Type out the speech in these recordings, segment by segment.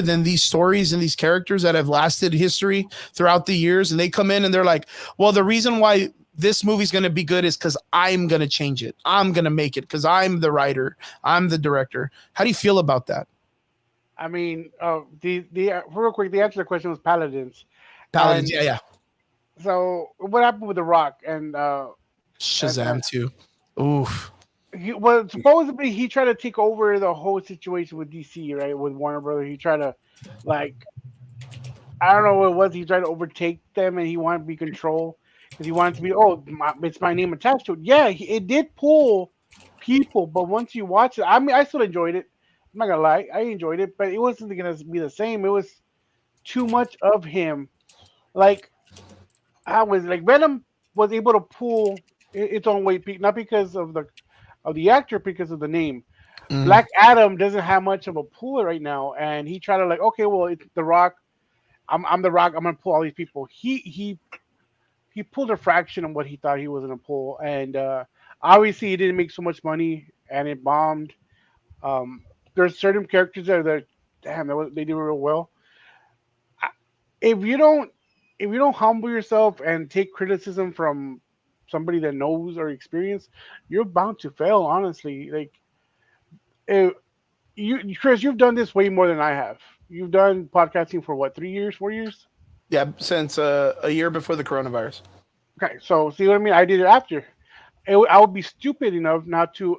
than these stories and these characters that have lasted history throughout the years, and they come in and they're like, well, the reason why this movie's going to be good is because I'm going to change it, I'm going to make it because I'm the writer, I'm the director. How do you feel about that? I mean, the real quick, the answer to the question was Paladins, Paladins, and yeah, yeah. so what happened with The Rock and Shazam too. Oof. well, supposedly he tried to take over the whole situation with DC, right? With Warner Brothers, he tried to, like, I don't know what it was. He tried to overtake them, and he wanted to be control because he wanted to be. Oh, it's my name attached to it. Yeah, it did pull people, but once you watch it, I mean, I still enjoyed it. I'm not gonna lie, I enjoyed it, but it wasn't gonna be the same. It was too much of him. Like, I was like Venom was able to pull its own weight, not because of the actor, because of the name. Mm. Black Adam doesn't have much of a pull right now, and he tried to, like, okay, well, it's The Rock. I'm The Rock. I'm gonna pull all these people. He pulled a fraction of what he thought he was gonna pull, and obviously he didn't make so much money, and it bombed. Um, there's certain characters that damn, they did real well. If you don't humble yourself and take criticism from somebody that knows or experience, you're bound to fail. Honestly, like, if Chris, you've done this way more than I have. You've done podcasting for what, 3 years, 4 years? Yeah, since a year before the coronavirus. Okay, so see what I mean? I did it after. I would be stupid enough not to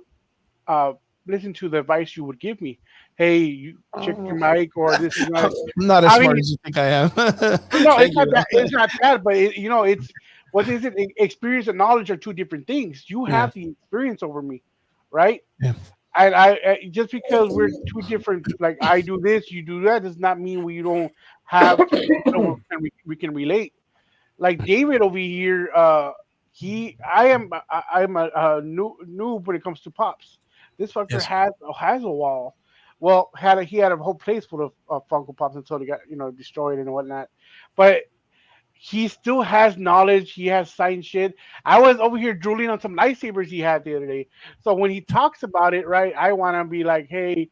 uh, listen to the advice you would give me. Hey, you check your mic, or this is not. I'm not as I smart mean, as you think I am. no, Thank you. It's not that, but it's what is it? Experience and knowledge are two different things. You Yeah, have the experience over me, right? yeah, And just because we're two different, like, I do this, you do that, does not mean we don't have somewhere we can relate. Like David over here, I'm a new noob when it comes to pops. This fucker yes. has a wall. Well, he had a whole place full of Funko Pops until they got destroyed and whatnot. But he still has knowledge. He has science shit. I was over here drooling on some lightsabers he had the other day. So when he talks about it, right, I want to be like, hey,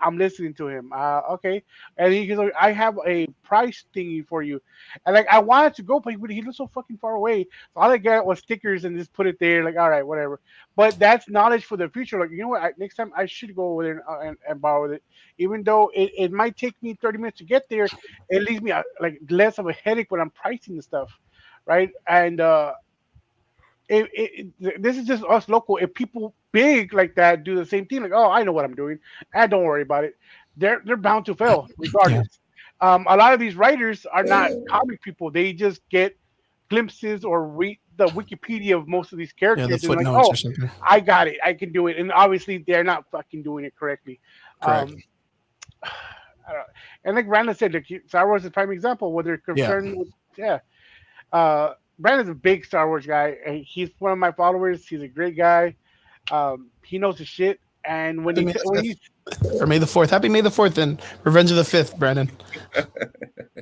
I'm listening to him. Okay. And he goes, like, I have a price thingy for you. And like, I wanted to go, but he lives so fucking far away. So all I got was stickers and just put it there. Like, all right, whatever. But that's knowledge for the future. Like, you know what? Next time I should go over there and borrow it. Even though it might take me 30 minutes to get there, it leaves me like less of a headache when I'm pricing the stuff. Right. And, this is just us local. If people big like that do the same thing, like, oh, I know what I'm doing, and don't worry about it, they're bound to fail Yeah, regardless. A lot of these writers are not comic people; they just get glimpses or read the Wikipedia of most of these yeah, the characters and like, footnotes oh, or something. I got it, I can do it, and obviously they're not fucking doing it correctly. Correct. Um, I don't- and like Brandon said, like, Star Wars is a prime example where they're Yeah, concerned with, yeah. Brandon's a big Star Wars guy. And he's one of my followers. He's a great guy. He knows his shit. And Happy May when the he's, 5th or May the 4th. Happy May the 4th and Revenge of the 5th, Brandon.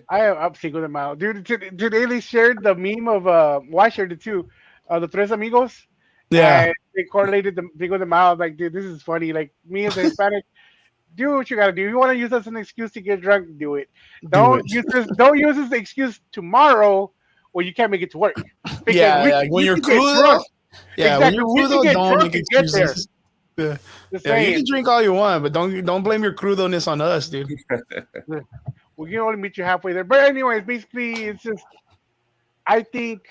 I'm single them out, dude. Today they shared the meme of well, I shared it too. The Tres Amigos, Yeah, and they correlated the Cinco de Mayo. Like, dude, this is funny. Like, me as a Hispanic, do what you gotta do. If you want to use this as an excuse to get drunk, do it. do it. Don't use this excuse tomorrow when you can't make it to work, because Yeah, yeah. When you you're can get crew though, drunk. yeah, when Exactly, you're we crew can though, get don't drunk make and get there. excuses. Yeah, Just yeah. You can saying. drink all you want, but don't blame your crew thoughness on us, dude. We can only meet you halfway there. But anyways, basically, it's just, I think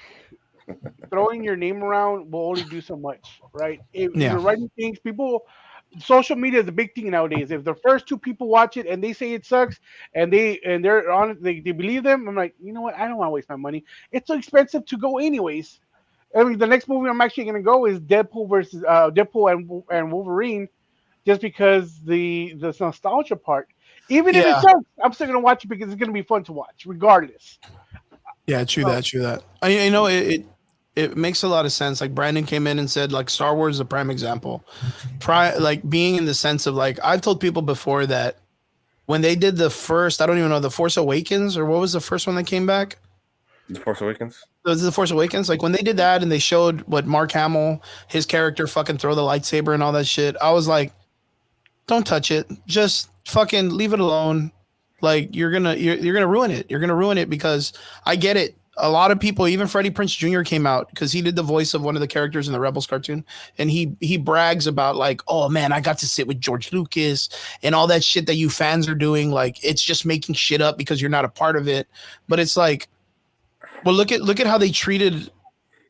throwing your name around will only do so much, right? If Yeah, you're writing things, people, social media is a big thing nowadays. If the first two people watch it and they say it sucks, they're on, they believe them, I'm like, you know what? I don't want to waste my money. It's so expensive to go anyways. I mean, the next movie I'm actually gonna go is Deadpool and Wolverine, just because the nostalgia part. Even if it yeah, sucks, I'm still gonna watch it because it's gonna be fun to watch, regardless. yeah. True So that. True that. I know it makes a lot of sense. Like Brandon came in and said, like Star Wars is a prime example. Like being in the sense of like I've told people before that when they did the first, I don't even know, the Force Awakens or what was the first one that came back? The Force Awakens. Was it the Force Awakens? Like when they did that and they showed what Mark Hamill, his character, fucking throw the lightsaber and all that shit. I was like, don't touch it. Just fucking leave it alone. Like you're gonna ruin it. You're gonna ruin it because I get it. A lot of people, even Freddie Prinze Jr. came out because he did the voice of one of the characters in the Rebels cartoon, and he brags about like, oh man, I got to sit with George Lucas and all that shit that you fans are doing. Like it's just making shit up because you're not a part of it. But it's like, well, look at how they treated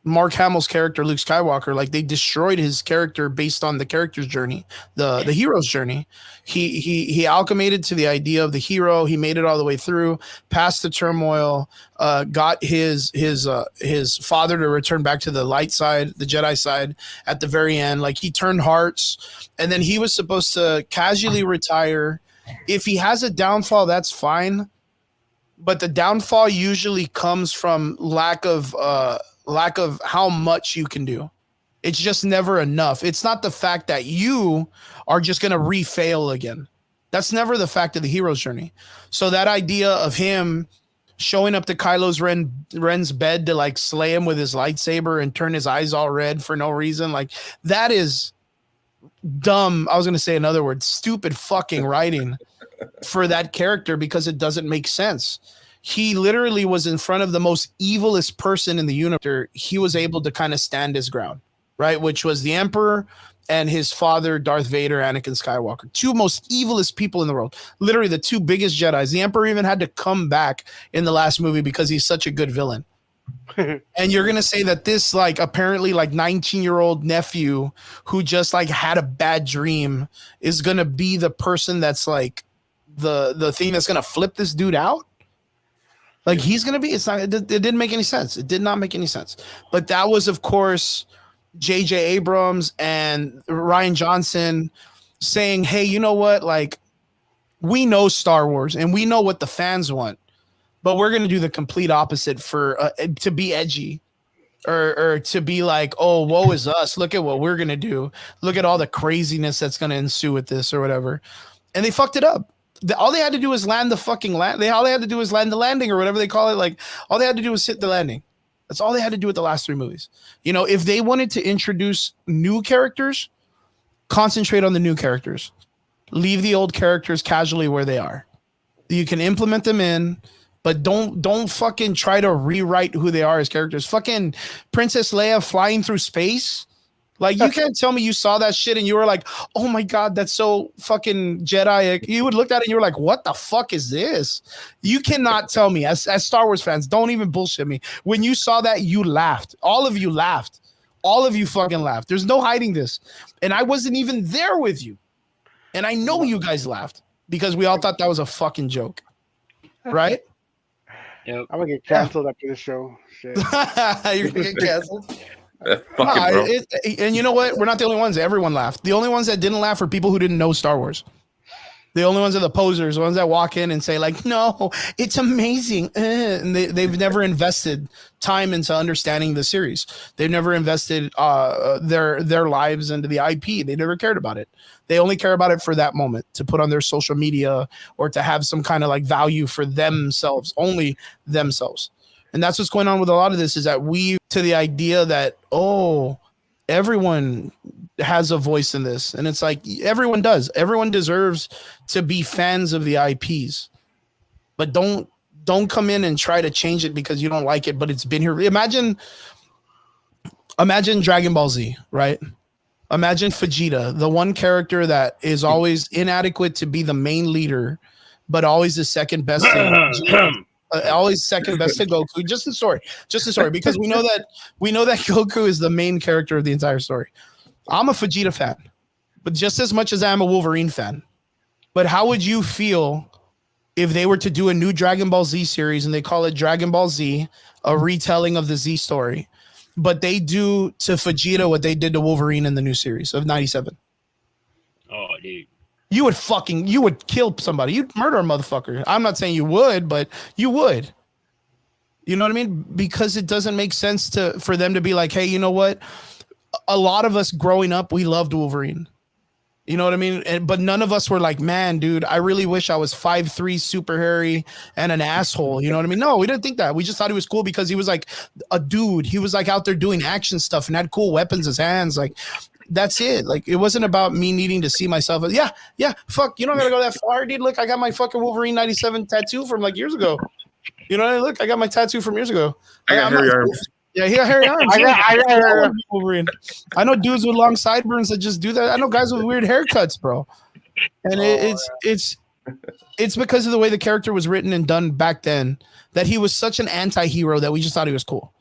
Mark Hamill's character, Luke Skywalker. Like they destroyed his character based on the character's journey, the hero's journey. He alchemated to the idea of the hero. He made it all the way through, past the turmoil, got his father to return back to the light side, the Jedi side at the very end. Like he turned hearts, and then he was supposed to casually retire. If he has a downfall, that's fine. But the downfall usually comes from lack of how much you can do. It's just never enough. It's not the fact that you are just going to refail again. That's never the fact of the hero's journey. So that idea of him showing up to Ren's bed to like slay him with his lightsaber and turn his eyes all red for no reason, like that is dumb. I was going to say, in other words, stupid fucking writing for that character because it doesn't make sense. He literally was in front of the most evilest person in the universe. He was able to kind of stand his ground, right? Which was the Emperor and his father, Darth Vader, Anakin Skywalker. Two most evilest people in the world. Literally the two biggest Jedis. The Emperor even had to come back in the last movie because he's such a good villain. And you're going to say that this like apparently like 19-year-old nephew who just like had a bad dream is going to be the person that's like the thing that's going to flip this dude out? Like he's going to be, it didn't make any sense. It did not make any sense. But that was, of course, J.J. Abrams and Rian Johnson saying, hey, you know what? Like, we know Star Wars and we know what the fans want, but we're going to do the complete opposite for to be edgy or to be like, oh, woe is us. Look at what we're going to do. Look at all the craziness that's going to ensue with this or whatever. And they fucked it up. All they had to do was land the fucking land. All they had to do was land the landing or whatever they call it. Like all they had to do was hit the landing. That's all they had to do with the last three movies. You know, if they wanted to introduce new characters, concentrate on the new characters. Leave the old characters casually where they are. You can implement them in, but don't fucking try to rewrite who they are as characters. Fucking Princess Leia flying through space. Like, you can't tell me you saw that shit and you were like, oh my God, that's so fucking Jedi. You would look at it and you were like, what the fuck is this? You cannot tell me, as Star Wars fans, don't even bullshit me. When you saw that, you laughed. All of you laughed. All of you fucking laughed. There's no hiding this. And I wasn't even there with you. And I know you guys laughed because we all thought that was a fucking joke. Right? Yep. I'm going to get canceled after the show. Shit. You're going to get canceled? And you know what? We're not the only ones. Everyone laughed. The only ones that didn't laugh were people who didn't know Star Wars. The only ones are the posers, the ones that walk in and say like, no, it's amazing. And they've never invested time into understanding the series. They've never invested their lives into the IP. They never cared about it. They only care about it for that moment to put on their social media or to have some kind of like value for themselves, only themselves. And that's what's going on with a lot of this is that we to the idea that, oh, everyone has a voice in this. And it's like, everyone does. Everyone deserves to be fans of the IPs. But don't come in and try to change it because you don't like it, but it's been here. Imagine Dragon Ball Z, right? Imagine Vegeta, the one character that is always inadequate to be the main leader, but always the second best. Always second best to Goku. Just the story, because we know that Goku is the main character of the entire story. I'm a Vegeta fan, but just as much as I'm a Wolverine fan. But how would you feel if they were to do a new Dragon Ball Z series and they call it Dragon Ball Z, a retelling of the Z story, but they do to Vegeta what they did to Wolverine in the new series of 97? Oh, dude. You would kill somebody. You'd murder a motherfucker. I'm not saying you would, but you would. You know what I mean? Because it doesn't make sense for them to be like, hey, you know what? A lot of us growing up, we loved Wolverine. You know what I mean? But none of us were like, man, dude, I really wish I was 5'3", super hairy, and an asshole. You know what I mean? No, we didn't think that. We just thought he was cool because he was like a dude. He was like out there doing action stuff and had cool weapons in his hands. Like, that's it. Like, it wasn't about me needing to see myself. Yeah, fuck, you don't gotta go that far, dude. Look, I got my fucking Wolverine 97 tattoo from like years ago. You know, look, I got my tattoo from years ago. I got hairy arms. Yeah, he got hairy arms. I got Wolverine. I know dudes with long sideburns that just do that. I know guys with weird haircuts, bro. And it's because of the way the character was written and done back then that he was such an anti-hero that we just thought he was cool.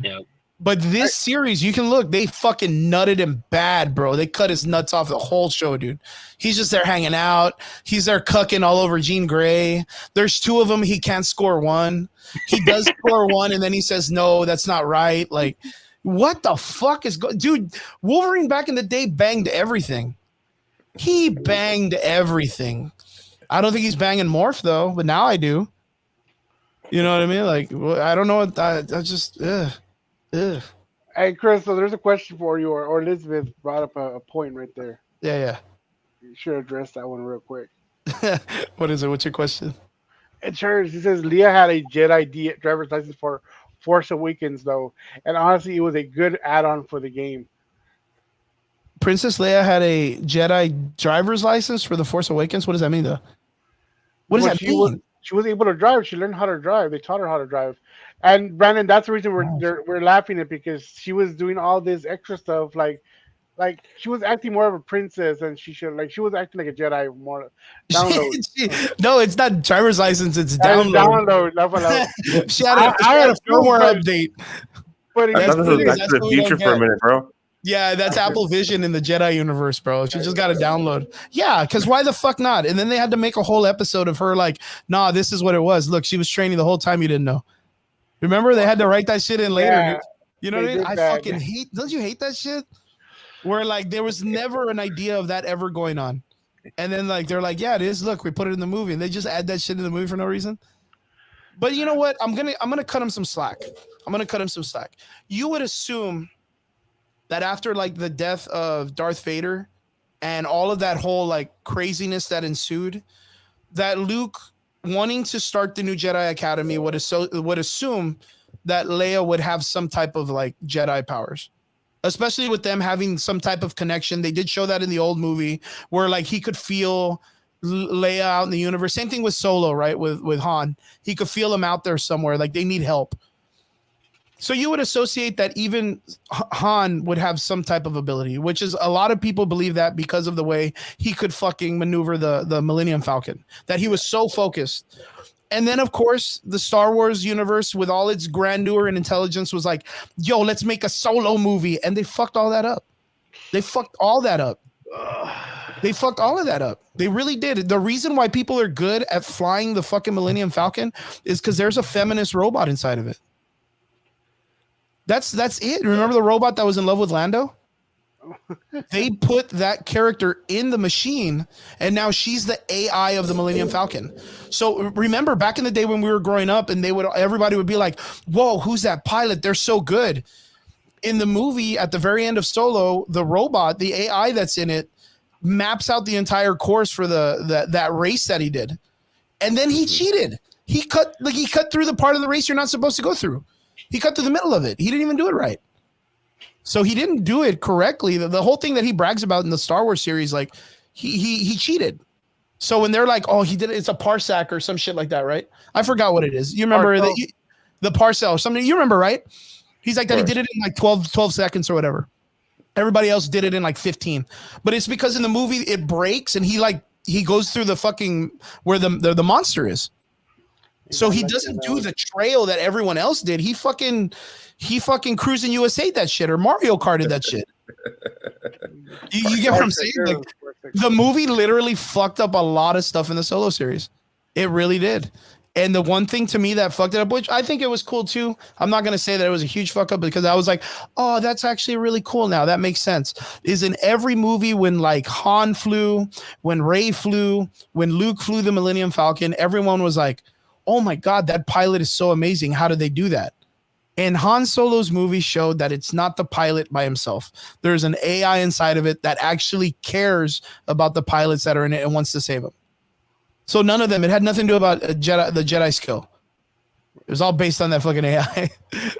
Yeah. But this series, you can look, they fucking nutted him bad, bro. They cut his nuts off the whole show, dude. He's just there hanging out. He's there cucking all over Jean Grey. There's 2 of them. He can't score one. He does score one, and then he says, no, that's not right. Like, what the fuck is going? Dude, Wolverine back in the day banged everything. He banged everything. I don't think he's banging Morph, though, but now I do. You know what I mean? Like, I don't know what I just, ugh. Hey, Chris, so there's a question for you, or Elizabeth brought up a point right there. Yeah. You should address that one real quick. What is it? What's your question? It's hers. He says Leah had a Jedi driver's license for Force Awakens, though, and honestly, it was a good add-on for the game. Princess Leia had a Jedi driver's license for The Force Awakens? What does that mean, though? What does that mean? She was able to drive. She learned how to drive. They taught her how to drive. And Brandon, that's the reason we're laughing at, because she was doing all this extra stuff, like she was acting more of a princess, and she was acting like a Jedi more. Download. No, it's not driver's license. It's download. Download. She had a firmware update. But I thought this was Back to the Future for a minute, bro. Yeah, that's Apple Vision in the Jedi universe, bro. She just got to download. Yeah, because why the fuck not? And then they had to make a whole episode of her like, nah, this is what it was. Look, she was training the whole time. You didn't know. Remember, they had to write that shit in later. Yeah, you know what I mean? I fucking hate. Don't you hate that shit? Where like there was never an idea of that ever going on, and then like they're like, yeah, it is. Look, we put it in the movie, and they just add that shit in the movie for no reason. But you know what? I'm gonna cut him some slack. You would assume that after like the death of Darth Vader and all of that whole like craziness that ensued, that Luke wanting to start the new Jedi Academy would assume that Leia would have some type of like Jedi powers, especially with them having some type of connection. They did show that in the old movie where like he could feel Leia out in the universe. Same thing with Solo, right? With Han, he could feel him out there somewhere. Like they need help. So you would associate that even Han would have some type of ability, which is a lot of people believe that because of the way he could fucking maneuver the Millennium Falcon, that he was so focused. And then, of course, the Star Wars universe with all its grandeur and intelligence was like, yo, let's make a Solo movie. And they fucked all that up. They fucked all that up. They really did. The reason why people are good at flying the fucking Millennium Falcon is because there's a feminist robot inside of it. That's it. Remember the robot that was in love with Lando? They put that character in the machine, and now she's the AI of the Millennium Falcon. So remember back in the day when we were growing up, and everybody would be like, "Whoa, who's that pilot? They're so good." In the movie, at the very end of Solo, the robot, the AI that's in it, maps out the entire course for that race that he did, and then he cheated. He cut through the part of the race you're not supposed to go through. He cut through the middle of it. He didn't even do it right. So he didn't do it correctly. The whole thing that he brags about in the Star Wars series, like he cheated. So when they're like, oh, he did it, it's a parsec or some shit like that, right? I forgot what it is. You remember the parcel or something? You remember, right? He's like that. He did it in like 12 seconds or whatever. Everybody else did it in like 15. But it's because in the movie it breaks and he goes through the fucking where the monster is. So he doesn't do the trail that everyone else did. He fucking Cruising USA that shit or Mario Karted that shit. You get what I'm saying? Like, the movie literally fucked up a lot of stuff in the Solo series. It really did. And the one thing to me that fucked it up, which I think it was cool too. I'm not going to say that it was a huge fuck up because I was like, oh, that's actually really cool now. That makes sense. Is in every movie when like Han flew, when Rey flew, when Luke flew the Millennium Falcon, everyone was like, oh my God, that pilot is so amazing. How did they do that? And Han Solo's movie showed that it's not the pilot by himself. There's an AI inside of it that actually cares about the pilots that are in it and wants to save them. So none of them, it had nothing to do about the Jedi skill. It was all based on that fucking AI.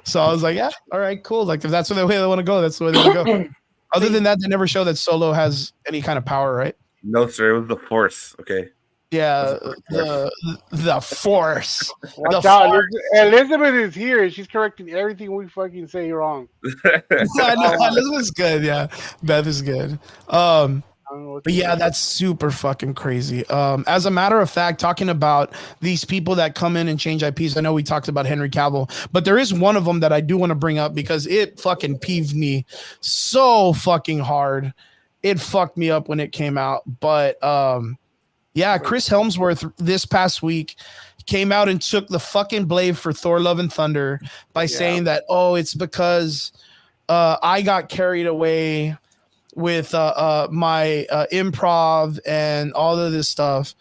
So I was like, yeah, all right, cool. Like if that's the way they want to go, that's the way they want to go. Other than that, they never show that Solo has any kind of power, right? No, sir. It was the Force. Okay. Yeah, the Force. Watch The out. Force. Elizabeth is here and she's correcting everything we fucking say wrong. I know Elizabeth's good. Yeah, Beth is good. But yeah, that's super fucking crazy. As a matter of fact, talking about these people that come in and change IPs, I know we talked about Henry Cavill, but there is one of them that I do want to bring up because it fucking peeved me so fucking hard. It fucked me up when it came out. But yeah, Chris Hemsworth this past week came out and took the fucking blame for Thor: Love and Thunder by saying that, oh, it's because I got carried away with my improv and all of this stuff.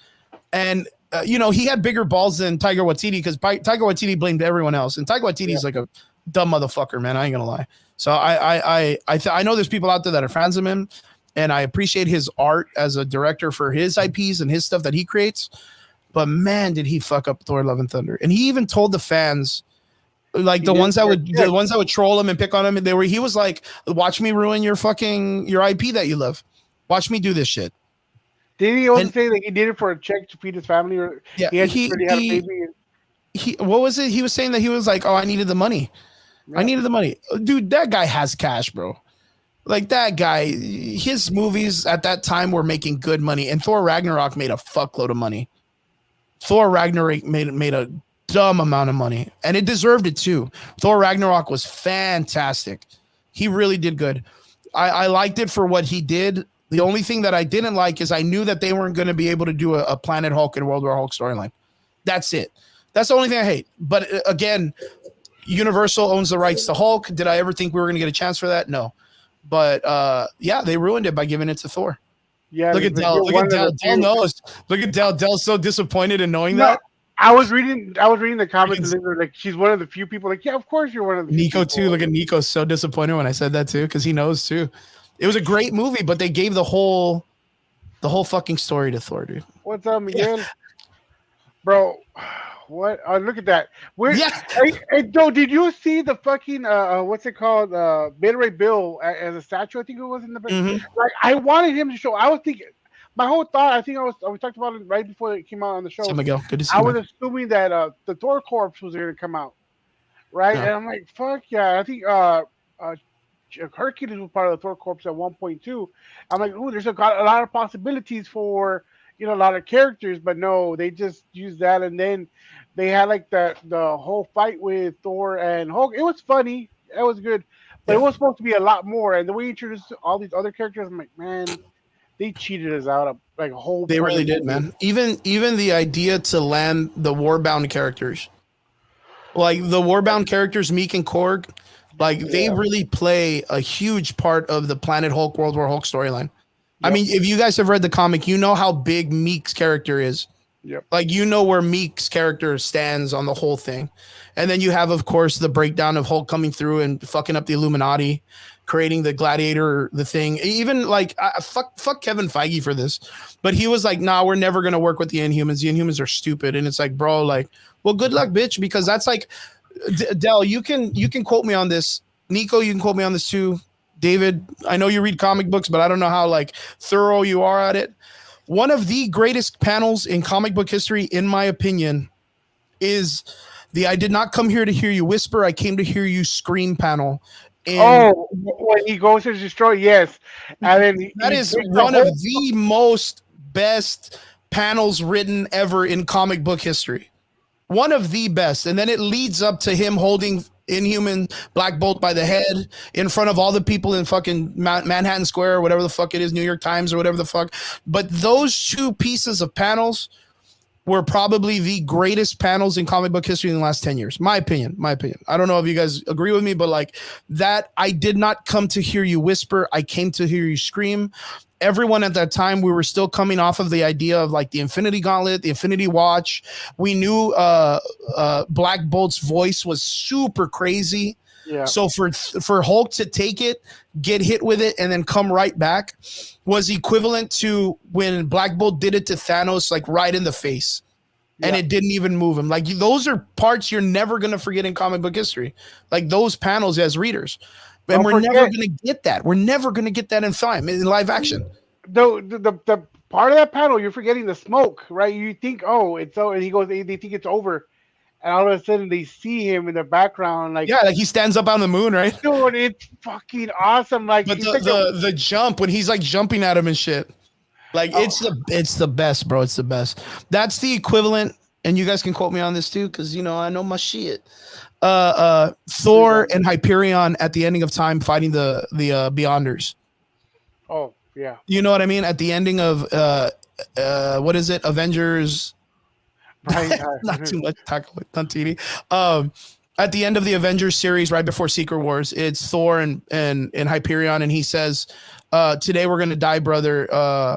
And, you know, he had bigger balls than Taika Waititi because Taika Waititi blamed everyone else. And Taika Waititi is like a dumb motherfucker, man. I ain't going to lie. So I know there's people out there that are fans of him, and I appreciate his art as a director for his IPs and his stuff that he creates. But, man, did he fuck up Thor: Love and Thunder. And he even told the fans, like the ones that would troll him and pick on him, he was like, watch me ruin your IP that you love. Watch me do this shit. Did he also say that he did it for a check to feed his family? Or yeah, he had a baby? What was it? He was saying that he was like, oh, I needed the money. Yeah. I needed the money. Dude, that guy has cash, bro. Like that guy, his movies at that time were making good money, and Thor Ragnarok made a fuckload of money. Thor Ragnarok made a dumb amount of money, and it deserved it too. Thor Ragnarok was fantastic. He really did good. I liked it for what he did. The only thing that I didn't like is I knew that they weren't going to be able to do a Planet Hulk and World War Hulk storyline. That's it. That's the only thing I hate. But again, Universal owns the rights to Hulk. Did I ever think we were going to get a chance for that? No. But yeah, they ruined it by giving it to Thor. Yeah, look at Dell. Look at Dell. Dell knows. Look at Dell. Dell's so disappointed in knowing that. I was reading the comments, and like she's one of the few people. Like, yeah, of course you're one of the. Nico people. Too. Look at Nico, so disappointed when I said that too, because he knows too. It was a great movie, but they gave the whole fucking story to Thor, dude. What's up, Miguel? Bro, what? Look at that. Hey, Joe, did you see the fucking what's it called? Beta Ray Bill as a statue? I think it was in the like. I wanted him to show. I was thinking. My whole thought, I think we talked about it right before it came out on the show. Miguel, good to see you. I was assuming that the Thor corpse was going to come out, right? Yeah. And I'm like, fuck yeah! I think Hercules was part of the Thor corpse at 1.2. I'm like, ooh, there's a lot of possibilities for a lot of characters, but no, they just used that, and then they had like the whole fight with Thor and Hulk. It was funny, it was good, but it was supposed to be a lot more. And the way you introduced all these other characters, I'm like, man. They cheated us out of like a whole. They really did, man. Even the idea to land the Warbound characters, like the Warbound characters, Meek and Korg, like they really play a huge part of the Planet Hulk, World War Hulk storyline. Yep. I mean, if you guys have read the comic, you know how big Meek's character is. Yep. Like you know where Meek's character stands on the whole thing, and then you have, of course, the breakdown of Hulk coming through and fucking up the Illuminati. Creating the Gladiator, the thing, even like fuck Kevin Feige for this, but he was like, nah, we're never gonna work with the Inhumans. The Inhumans are stupid, and it's like, bro, like, well, good luck, bitch, because that's like, Dell, you can quote me on this. Nico, you can quote me on this too. David, I know you read comic books, but I don't know how like thorough you are at it. One of the greatest panels in comic book history, in my opinion, is the "I did not come here to hear you whisper. I came to hear you scream" panel. And when he goes to destroy, yes. And then that is one of the most best panels written ever in comic book history. One of the best. And then it leads up to him holding Inhuman Black Bolt by the head in front of all the people in fucking Manhattan Square or whatever the fuck it is, New York Times or whatever the fuck. But those two pieces of panels were probably the greatest panels in comic book history in the last 10 years. My opinion. I don't know if you guys agree with me, but like that, I did not come to hear you whisper. I came to hear you scream. Everyone at that time, we were still coming off of the idea of like the Infinity Gauntlet, the Infinity Watch. We knew Black Bolt's voice was super crazy. Yeah. So for Hulk to take it, get hit with it, and then come right back was equivalent to when Black Bolt did it to Thanos, like right in the face. And it didn't even move him. Like those are parts you're never going to forget in comic book history. Like those panels as readers. And Don't we're never forget- going to get that. We're never going to get that in live action. The part of that panel, you're forgetting the smoke, right? You think, oh, it's over, and he goes, they think it's over, and all of a sudden they see him in the background, like, Yeah, like he stands up on the moon, right? dude, it's fucking awesome. Like, But it's like a- the jump when he's like jumping at him and shit. Like it's the best, bro. It's the best. That's the equivalent, and you guys can quote me on this too, because you know I know my shit. Thor and Hyperion at the ending of time fighting the Beyonders. oh yeah, You know what I mean? At the ending of what is it? Avengers. Brian, Not too much talk with Tantini. At the end of the Avengers series, right before Secret Wars, it's Thor and Hyperion, and he says, "Today we're gonna die, brother."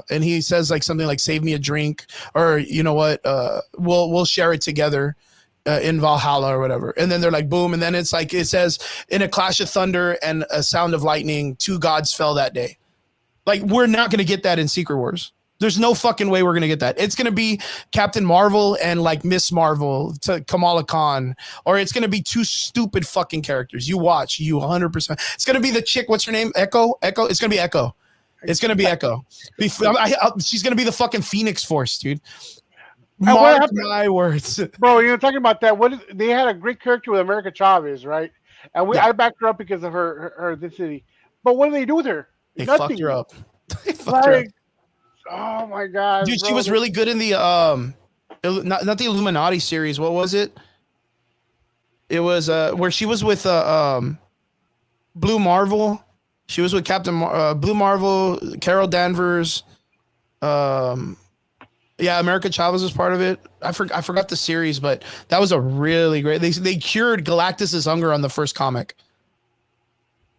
And he says like something like, "Save me a drink," or you know what? We'll share it together. In Valhalla or whatever, and then they're like boom, and then it's like it says in a clash of thunder and a sound of lightning, two gods fell that day. Like we're not gonna get that in Secret Wars. There's no fucking way we're gonna get that. It's gonna be Captain Marvel and like Miss Marvel to Kamala Khan, or it's gonna be two stupid fucking characters. You watch, you 100%. It's gonna be the chick. What's her name? Echo. It's gonna be Echo. It's gonna be Echo. She's gonna be the fucking Phoenix Force, dude. And what Mark happened- my words. bro, you're talking about that. They had a great character with America Chavez, right? And Yeah. I backed her up because of her this city. But what did they do with her? They Nothing. fucked her up. They fucked her up. Like, oh my god, Dude, she bro. was really good in the not the Illuminati series. What was it? It was where she was with Blue Marvel. She was with Blue Marvel, Carol Danvers. Yeah, America Chavez was part of it. I forgot the series, but that was a really great. They cured Galactus's hunger on the first comic.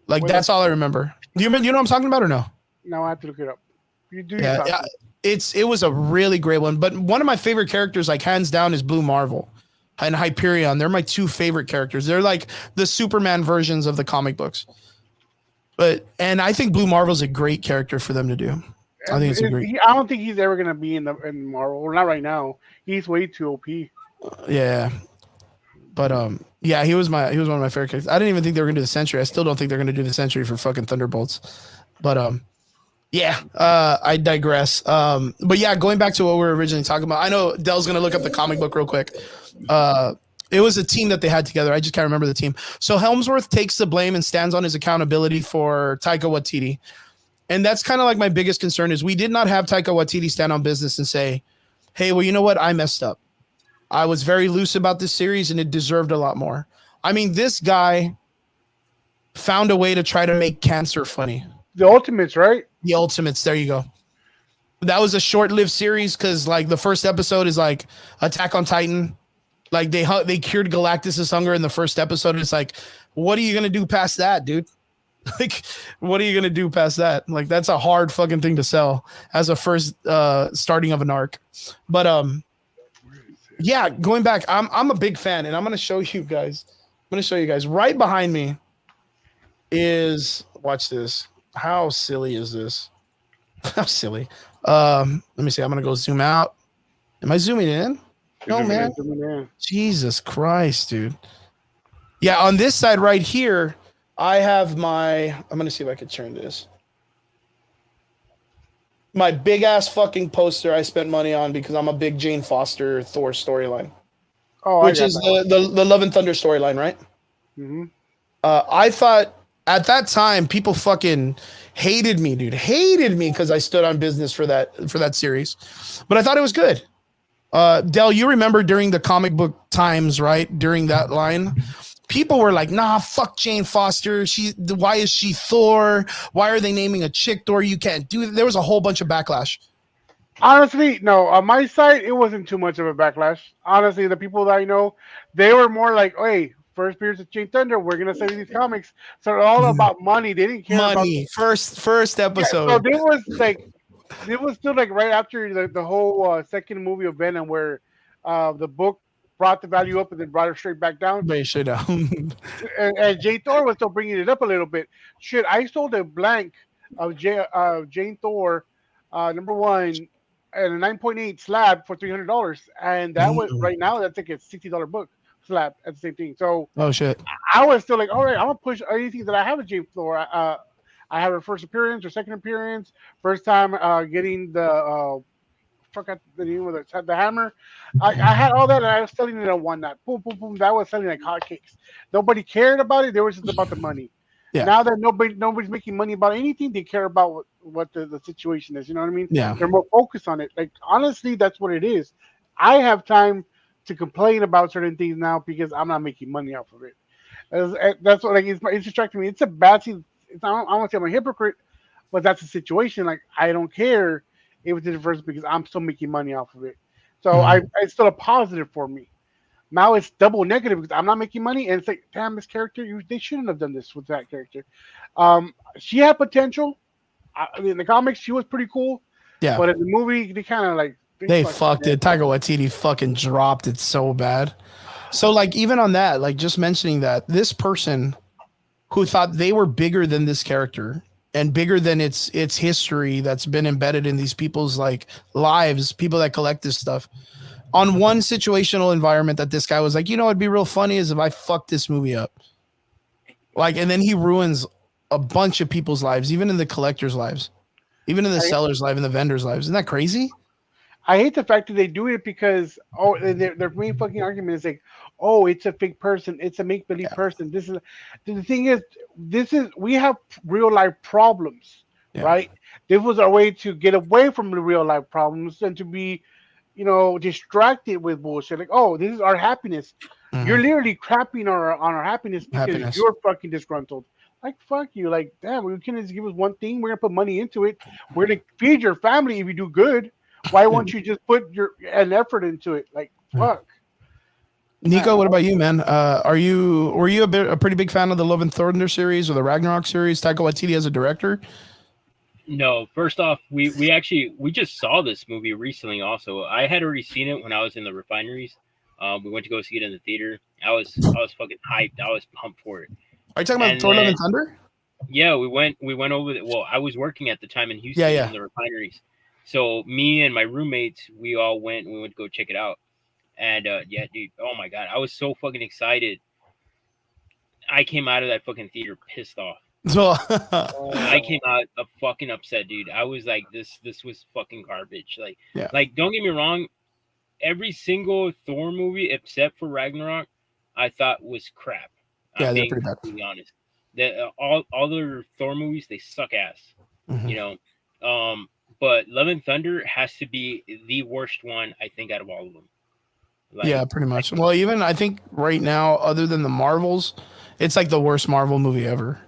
Like Wait, that's all I remember. Do you know what I'm talking about or no? No, I have to look it up. You do. Yeah, yeah. It was a really great one. But one of my favorite characters, like hands down, is Blue Marvel and Hyperion. They're my two favorite characters. They're like the Superman versions of the comic books. And I think Blue Marvel's a great character for them to do. I think it's a great. I don't think he's ever gonna be in Marvel. Well, not right now. He's way too OP. Yeah. But yeah, he was one of my favorite characters. I didn't even think they were gonna do the Sentry. I still don't think they're gonna do the Sentry for fucking Thunderbolts. But yeah, I digress. But yeah, going back to what we were originally talking about, I know Dell's gonna look up the comic book real quick. It was a team that they had together. I just can't remember the team. So Helmsworth takes the blame and stands on his accountability for Taika Waititi. And that's kind of like my biggest concern is we did not have Taika Waititi stand on business and say, hey, well, you know what? I messed up. I was very loose about this series and it deserved a lot more. I mean, this guy found a way to try to make cancer funny. The Ultimates, right? The Ultimates. There you go. That was a short-lived series because like the first episode is like Attack on Titan. Like they cured Galactus's hunger in the first episode. And it's like, what are you going to do past that, dude? Like, what are you going to do past that? Like, that's a hard fucking thing to sell as a first starting of an arc. But yeah, going back, I'm a big fan, and I'm going to show you guys. Right behind me is, watch this. How silly is this? How silly. Let me see. I'm going to go zoom out. Am I zooming in? No, man. Jesus Christ, dude. Yeah, on this side right here, I have I'm going to see if I can turn this. My big ass fucking poster I spent money on because I'm a big Jane Foster Thor storyline. Oh, which is the Love and Thunder storyline, right? Mm-hmm. I thought at that time people fucking hated me, dude. Hated me because I stood on business for that series. But I thought it was good. Del, you remember during the comic book times, right? During that line, people were like, nah, fuck Jane Foster. Why is she Thor? Why are they naming a chick Thor? You can't do it. There was a whole bunch of backlash. Honestly, no. On my side, it wasn't too much of a backlash. Honestly, the people that I know, they were more like, hey, first appearance of Jane Thunder, we're going to sell these comics. So they're all about money. They didn't care money. First episode. Yeah, so it was still like right after the whole second movie of Venom where the book brought the value up and then brought it straight back down. They should have. and Jane Thor was still bringing it up a little bit. Shit, I sold a blank of Jane Thor #1 and a 9.8 slab for $300, and that was right now that's like a $60 book slap at the same thing. So Oh shit. I was still like, all right, I'm gonna push anything that I have with James Flora. I have her first appearance or second appearance, first time getting the forgot the name of the hammer. I had all that, and I was selling it on one night. Boom, boom, boom. That was selling like hotcakes. Nobody cared about it. They were just about the money. Yeah. Now that nobody's making money about anything, they care about what the situation is. You know what I mean? Yeah. They're more focused on it. Like honestly, that's what it is. I have time to complain about certain things now because I'm not making money off of it. That's what like it's distracting me. It's a bad thing. I don't want to say I'm a hypocrite, but that's the situation. Like I don't care if it's diverse because I'm still making money off of it. So it's still a positive for me. Now it's double negative because I'm not making money, and it's like, damn, this character, they shouldn't have done this with that character. She had potential. I mean, in the comics, she was pretty cool. Yeah. But in the movie, they kind of like They fucked it. Taika Waititi fucking dropped it so bad. So like even on that, like just mentioning that this person who thought they were bigger than this character and bigger than its history that's been embedded in these people's like lives, people that collect this stuff. On one situational environment that this guy was like, you know, it'd be real funny is if I fucked this movie up. Like, and then he ruins a bunch of people's lives, even in the collectors' lives, even in the sellers' life and the vendors' lives. Isn't that crazy? I hate the fact that they do it because their main fucking argument is like, oh, it's a fake person, it's a make believe person. This is the thing is we have real life problems, right? This was our way to get away from the real life problems and to be, distracted with bullshit. Like, oh, this is our happiness. You're literally crapping on our happiness because you're fucking disgruntled. Like, fuck you. Like, damn, we can't just give us one thing. We're gonna put money into it. We're gonna feed your family if you do good. Why won't you just put an effort into it? Like, fuck. Nico, what about you, man? Were you a pretty big fan of the Love and Thunder series or the Ragnarok series? Taika Waititi as a director? No, first off, we just saw this movie recently. Also, I had already seen it when I was in the refineries. We went to go see it in the theater. I was fucking hyped. I was pumped for it. Are you talking about Thor: Love and Thunder? Yeah, we went over. Well, I was working at the time in Houston in the refineries. So me and my roommates, we went to go check it out. And yeah, dude, oh my God, I was so fucking excited. I came out of that fucking theater pissed off. I came out fucking upset, dude. I was like, this was fucking garbage. Like, don't get me wrong, every single Thor movie except for Ragnarok, I thought was crap. Yeah, they're pretty bad. To be honest, all their Thor movies, they suck ass. But Love and Thunder has to be the worst one, I think, out of all of them. Yeah, pretty much. Well, even I think right now, other than the Marvels, it's like the worst Marvel movie ever.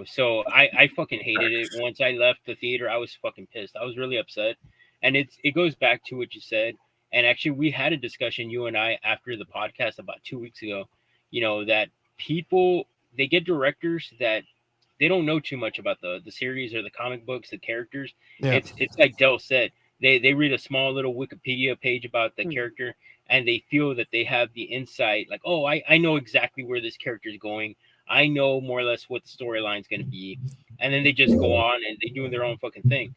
So I fucking hated it. Once I left the theater, I was fucking pissed. I was really upset. And it goes back to what you said. And actually, we had a discussion, you and I, after the podcast about 2 weeks ago, that people, they get directors that they don't know too much about the series or the comic books, the characters. Yeah. It's like Del said, they read a small little Wikipedia page about the character and they feel that they have the insight, like, oh, I know exactly where this character is going. I know more or less what the storyline is going to be. And then they just go on and they do their own fucking thing.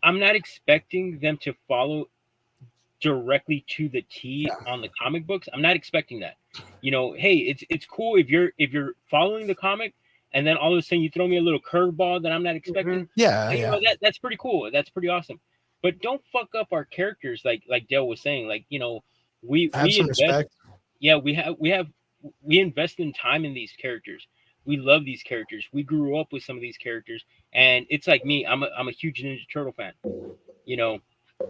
I'm not expecting them to follow directly to the T on the comic books. I'm not expecting that. Hey, it's cool if you're following the comic and then all of a sudden you throw me a little curveball that I'm not expecting. That's pretty cool. That's pretty awesome. But don't fuck up our characters like Dale was saying. Like, we invest. Respect. Yeah, we invest in time in these characters. We love these characters. We grew up with some of these characters, and it's like me. I'm a huge Ninja Turtle fan,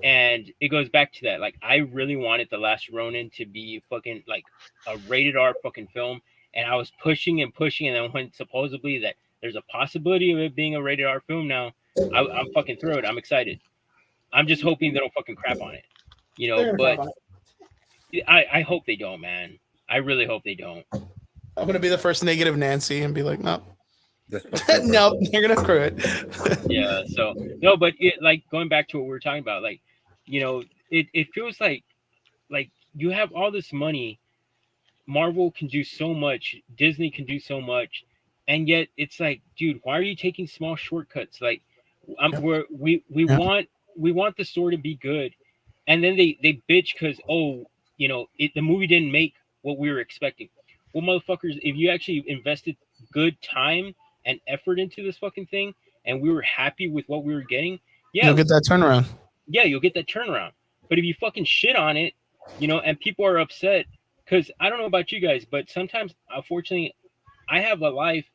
and it goes back to that. Like, I really wanted The Last Ronin to be fucking like a rated R fucking film, and I was pushing, and then when supposedly that there's a possibility of it being a rated R film now, I'm fucking thrilled. I'm excited. I'm just hoping they don't fucking crap on it, but I hope they don't, man. I really hope they don't. I'm gonna be the first negative Nancy and be like, no, no, you're gonna screw it. Yeah. So no, but like going back to what we were talking about, like, it feels like you have all this money. Marvel can do so much. Disney can do so much, and yet it's like, dude, why are you taking small shortcuts? Like, we want the story to be good, and then they bitch because the movie didn't make what we were expecting. Well, motherfuckers, if you actually invested good time and effort into this fucking thing, and we were happy with what we were getting, yeah, You'll get that turnaround. yeah, you'll get that turnaround. But if you fucking shit on it, you know, and people are upset, because I don't know about you guys, but sometimes, unfortunately, I have a life.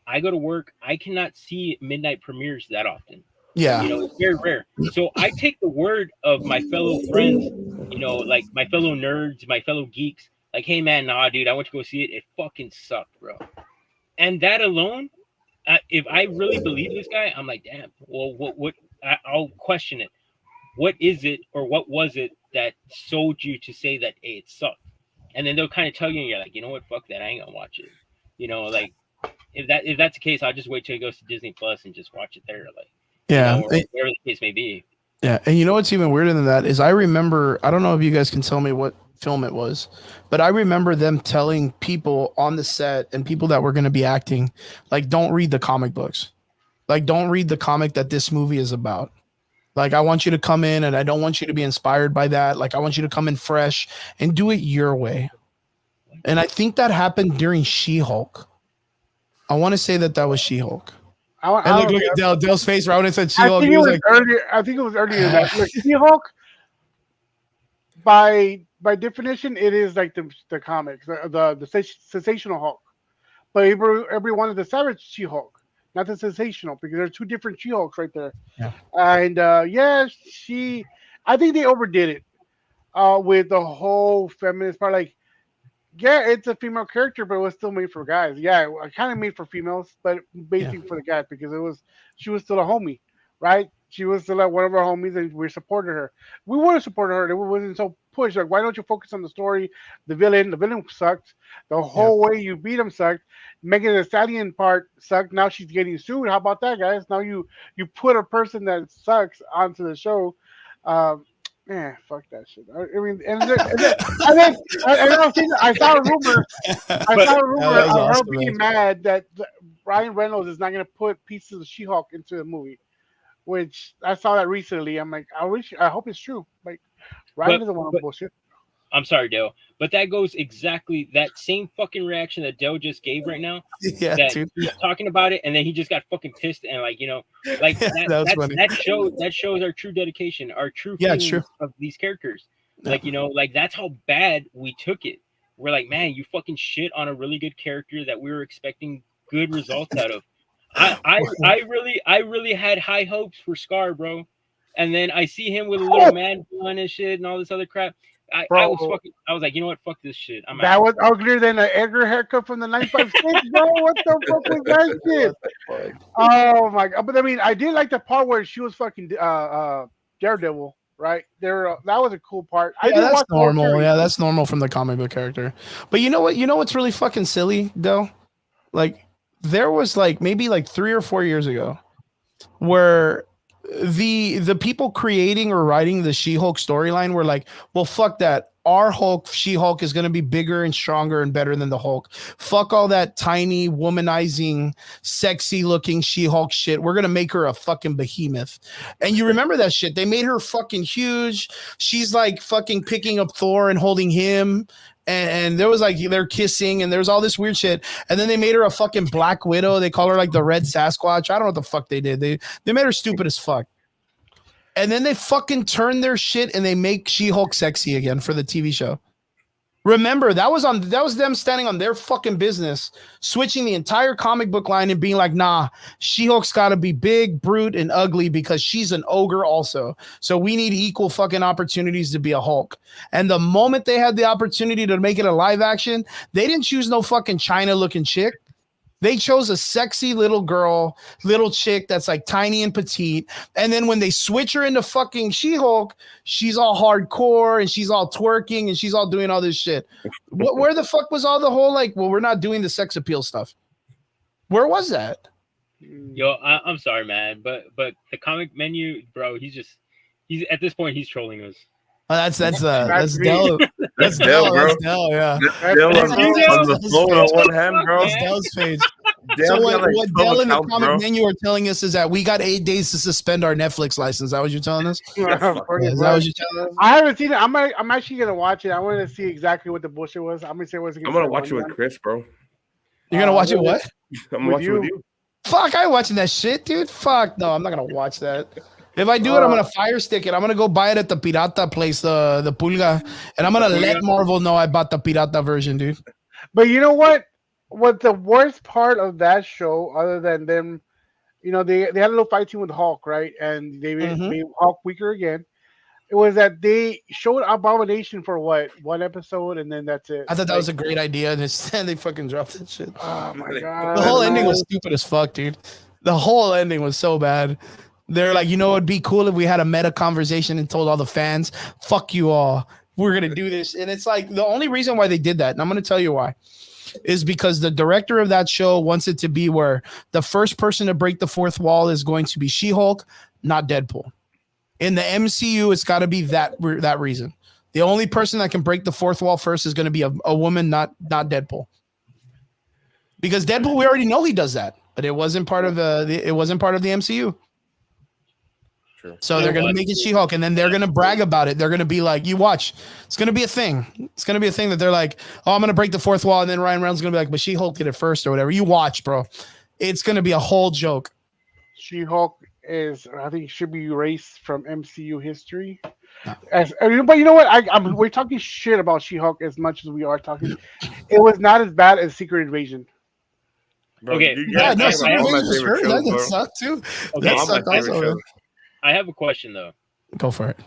I go to work. I cannot see midnight premieres that often. Yeah. You know, it's very rare. So I take the word of my fellow friends, you know, like my fellow nerds, my fellow geeks, like, hey, man, nah, dude, I went to go see it. It fucking sucked, bro. And that alone, if I really believe this guy, I'm like, damn, well, I'll question it. What is it, or what was it that sold you to say that, hey, it sucked? And then they'll kind of tell you, and you're like, you know what, fuck that, I ain't gonna watch it. You know, like, if that's the case, I'll just wait till it goes to Disney Plus and just watch it there, like, Yeah. you know, or whatever the case may be. Yeah. And you know what's even weirder than that is I remember, I don't know if you guys can tell me what film it was, but I remember them telling people on the set and people that were going to be acting, like, don't read the comic books. Like, don't read the comic that this movie is about. Like, I want you to come in and I don't want you to be inspired by that. Like, I want you to come in fresh and do it your way. And I think that happened during She-Hulk. I want to say that was She-Hulk. And look at Dell's face right when it said She-Hulk. I think it was earlier than that. Look, She-Hulk, by definition, it is like the comics, the sensational Hulk. But everyone is the savage She-Hulk, not the sensational, because there are two different She-Hulks right there. Yeah. And I think they overdid it with the whole feminist part. Like, yeah, it's a female character, but it was still made for guys. Yeah, kind of made for females, but basically for the guys, because she was still a homie, right? She was still like one of our homies, and we supported her. We would have supported her. It wasn't so pushed. Like, why don't you focus on the story? The villain sucked. The whole way you beat him sucked. Megan Thee Stallion part sucked. Now she's getting sued. How about that, guys? Now you put a person that sucks onto the show. Man, fuck that shit. I mean, I saw a rumor. Of her being mad that Ryan Reynolds is not going to put pieces of She-Hulk into the movie, which I saw that recently. I'm like, I hope it's true. Like, Ryan doesn't want to bullshit. I'm sorry, Dale, but that goes exactly that same fucking reaction that Dale just gave right now. Yeah, that he's talking about it, and then he just got fucking pissed, and like, you know, like that shows our true dedication, our true feelings of these characters. Yeah. Like, you know, like, that's how bad we took it. We're like, man, you fucking shit on a really good character that we were expecting good results out of. I really had high hopes for Scar, bro, and then I see him with a little man bun and shit and all this other crap. I was like, you know what? Fuck this shit. That was uglier than an Edgar haircut from the 956, bro. What the fuck was that shit? Oh my god! But I mean, I did like the part where she was fucking Daredevil, right? That was a cool part. Yeah, that's normal. Yeah, that's normal from the comic book character. But you know what? You know what's really fucking silly, though? Like, there was like maybe like 3 or 4 years ago where the people creating or writing the She-Hulk storyline were like, well, fuck that. Our Hulk, She-Hulk, is going to be bigger and stronger and better than the Hulk. Fuck all that tiny, womanizing, sexy-looking She-Hulk shit. We're going to make her a fucking behemoth. And you remember that shit. They made her fucking huge. She's like fucking picking up Thor and holding him. And there was like, they're kissing and there's all this weird shit. And then they made her a fucking Black Widow. They call her like the Red Sasquatch. I don't know what the fuck they did. They made her stupid as fuck. And then they fucking turn their shit and they make She-Hulk sexy again for the TV show. Remember, that was them standing on their fucking business, switching the entire comic book line and being like, nah, She-Hulk's got to be big, brute, and ugly because she's an ogre also. So we need equal fucking opportunities to be a Hulk. And the moment they had the opportunity to make it a live action, they didn't choose no fucking China looking chick. They chose a sexy little girl, little chick that's like tiny and petite. And then when they switch her into fucking She-Hulk, she's all hardcore and she's all twerking and she's all doing all this shit. Where the fuck was all the whole like, well, we're not doing the sex appeal stuff? Where was that? Yo, I'm sorry, man, but the comic menu, bro, he's at this point he's trolling us. Oh, that's Dell. That's Dell, bro. That's Dell, yeah. Dell on the phone on one hand, bro. That's Dell's page. So Dale got like what 12 Dell in the accounts, comic bro. menu are telling us is that we got 8 days to suspend our Netflix license. Is that what you're telling us? Pretty Is that what much. you're telling us? I haven't seen it. I'm actually gonna watch it. I want to see exactly what the bullshit was. I'm gonna say what's I'm gonna watch it with Chris, bro. You're gonna watch it really? what? I'm gonna With watch it with you? you. Fuck, I ain't watching that shit, dude. Fuck, no, I'm not gonna watch that. If I do it, I'm gonna fire stick it. I'm gonna go buy it at the Pirata place, the Pulga, and I'm gonna let Marvel know I bought the Pirata version, dude. But you know what? What the worst part of that show, other than them, they had a little fight scene with Hulk, right? And they made Hulk weaker again. It was that they showed Abomination for what, one episode, and then that's it. I thought that was a great idea, and instead they fucking dropped that shit. Oh my The god! The whole ending man. was stupid as fuck, dude. The whole ending was so bad. They're like, it'd be cool if we had a meta conversation and told all the fans, fuck you all. We're going to do this. And it's like the only reason why they did that, and I'm going to tell you why, is because the director of that show wants it to be where the first person to break the fourth wall is going to be She-Hulk, not Deadpool. In the MCU, it's got to be that reason. The only person that can break the fourth wall first is going to be a woman, not Deadpool. Because Deadpool, we already know he does that, but it wasn't part of the MCU. True. So they're going to make it She-Hulk, and then they're going to brag about it. They're going to be like, you watch. It's going to be a thing. It's going to be a thing that they're like, oh, I'm going to break the fourth wall, and then Ryan Reynolds is going to be like, but She-Hulk did it first or whatever. You watch, bro. It's going to be a whole joke. She-Hulk I think, should be erased from MCU history. No. But you know what? We're talking shit about She-Hulk as much as we are talking. It was not as bad as Secret Invasion. Bro, Okay. you Yeah, guys no, talk about all my Secret favorite Invasion, shows, that bro. sucked too. Okay. That All my sucked favorite also. shows. I have a question though. Go for it.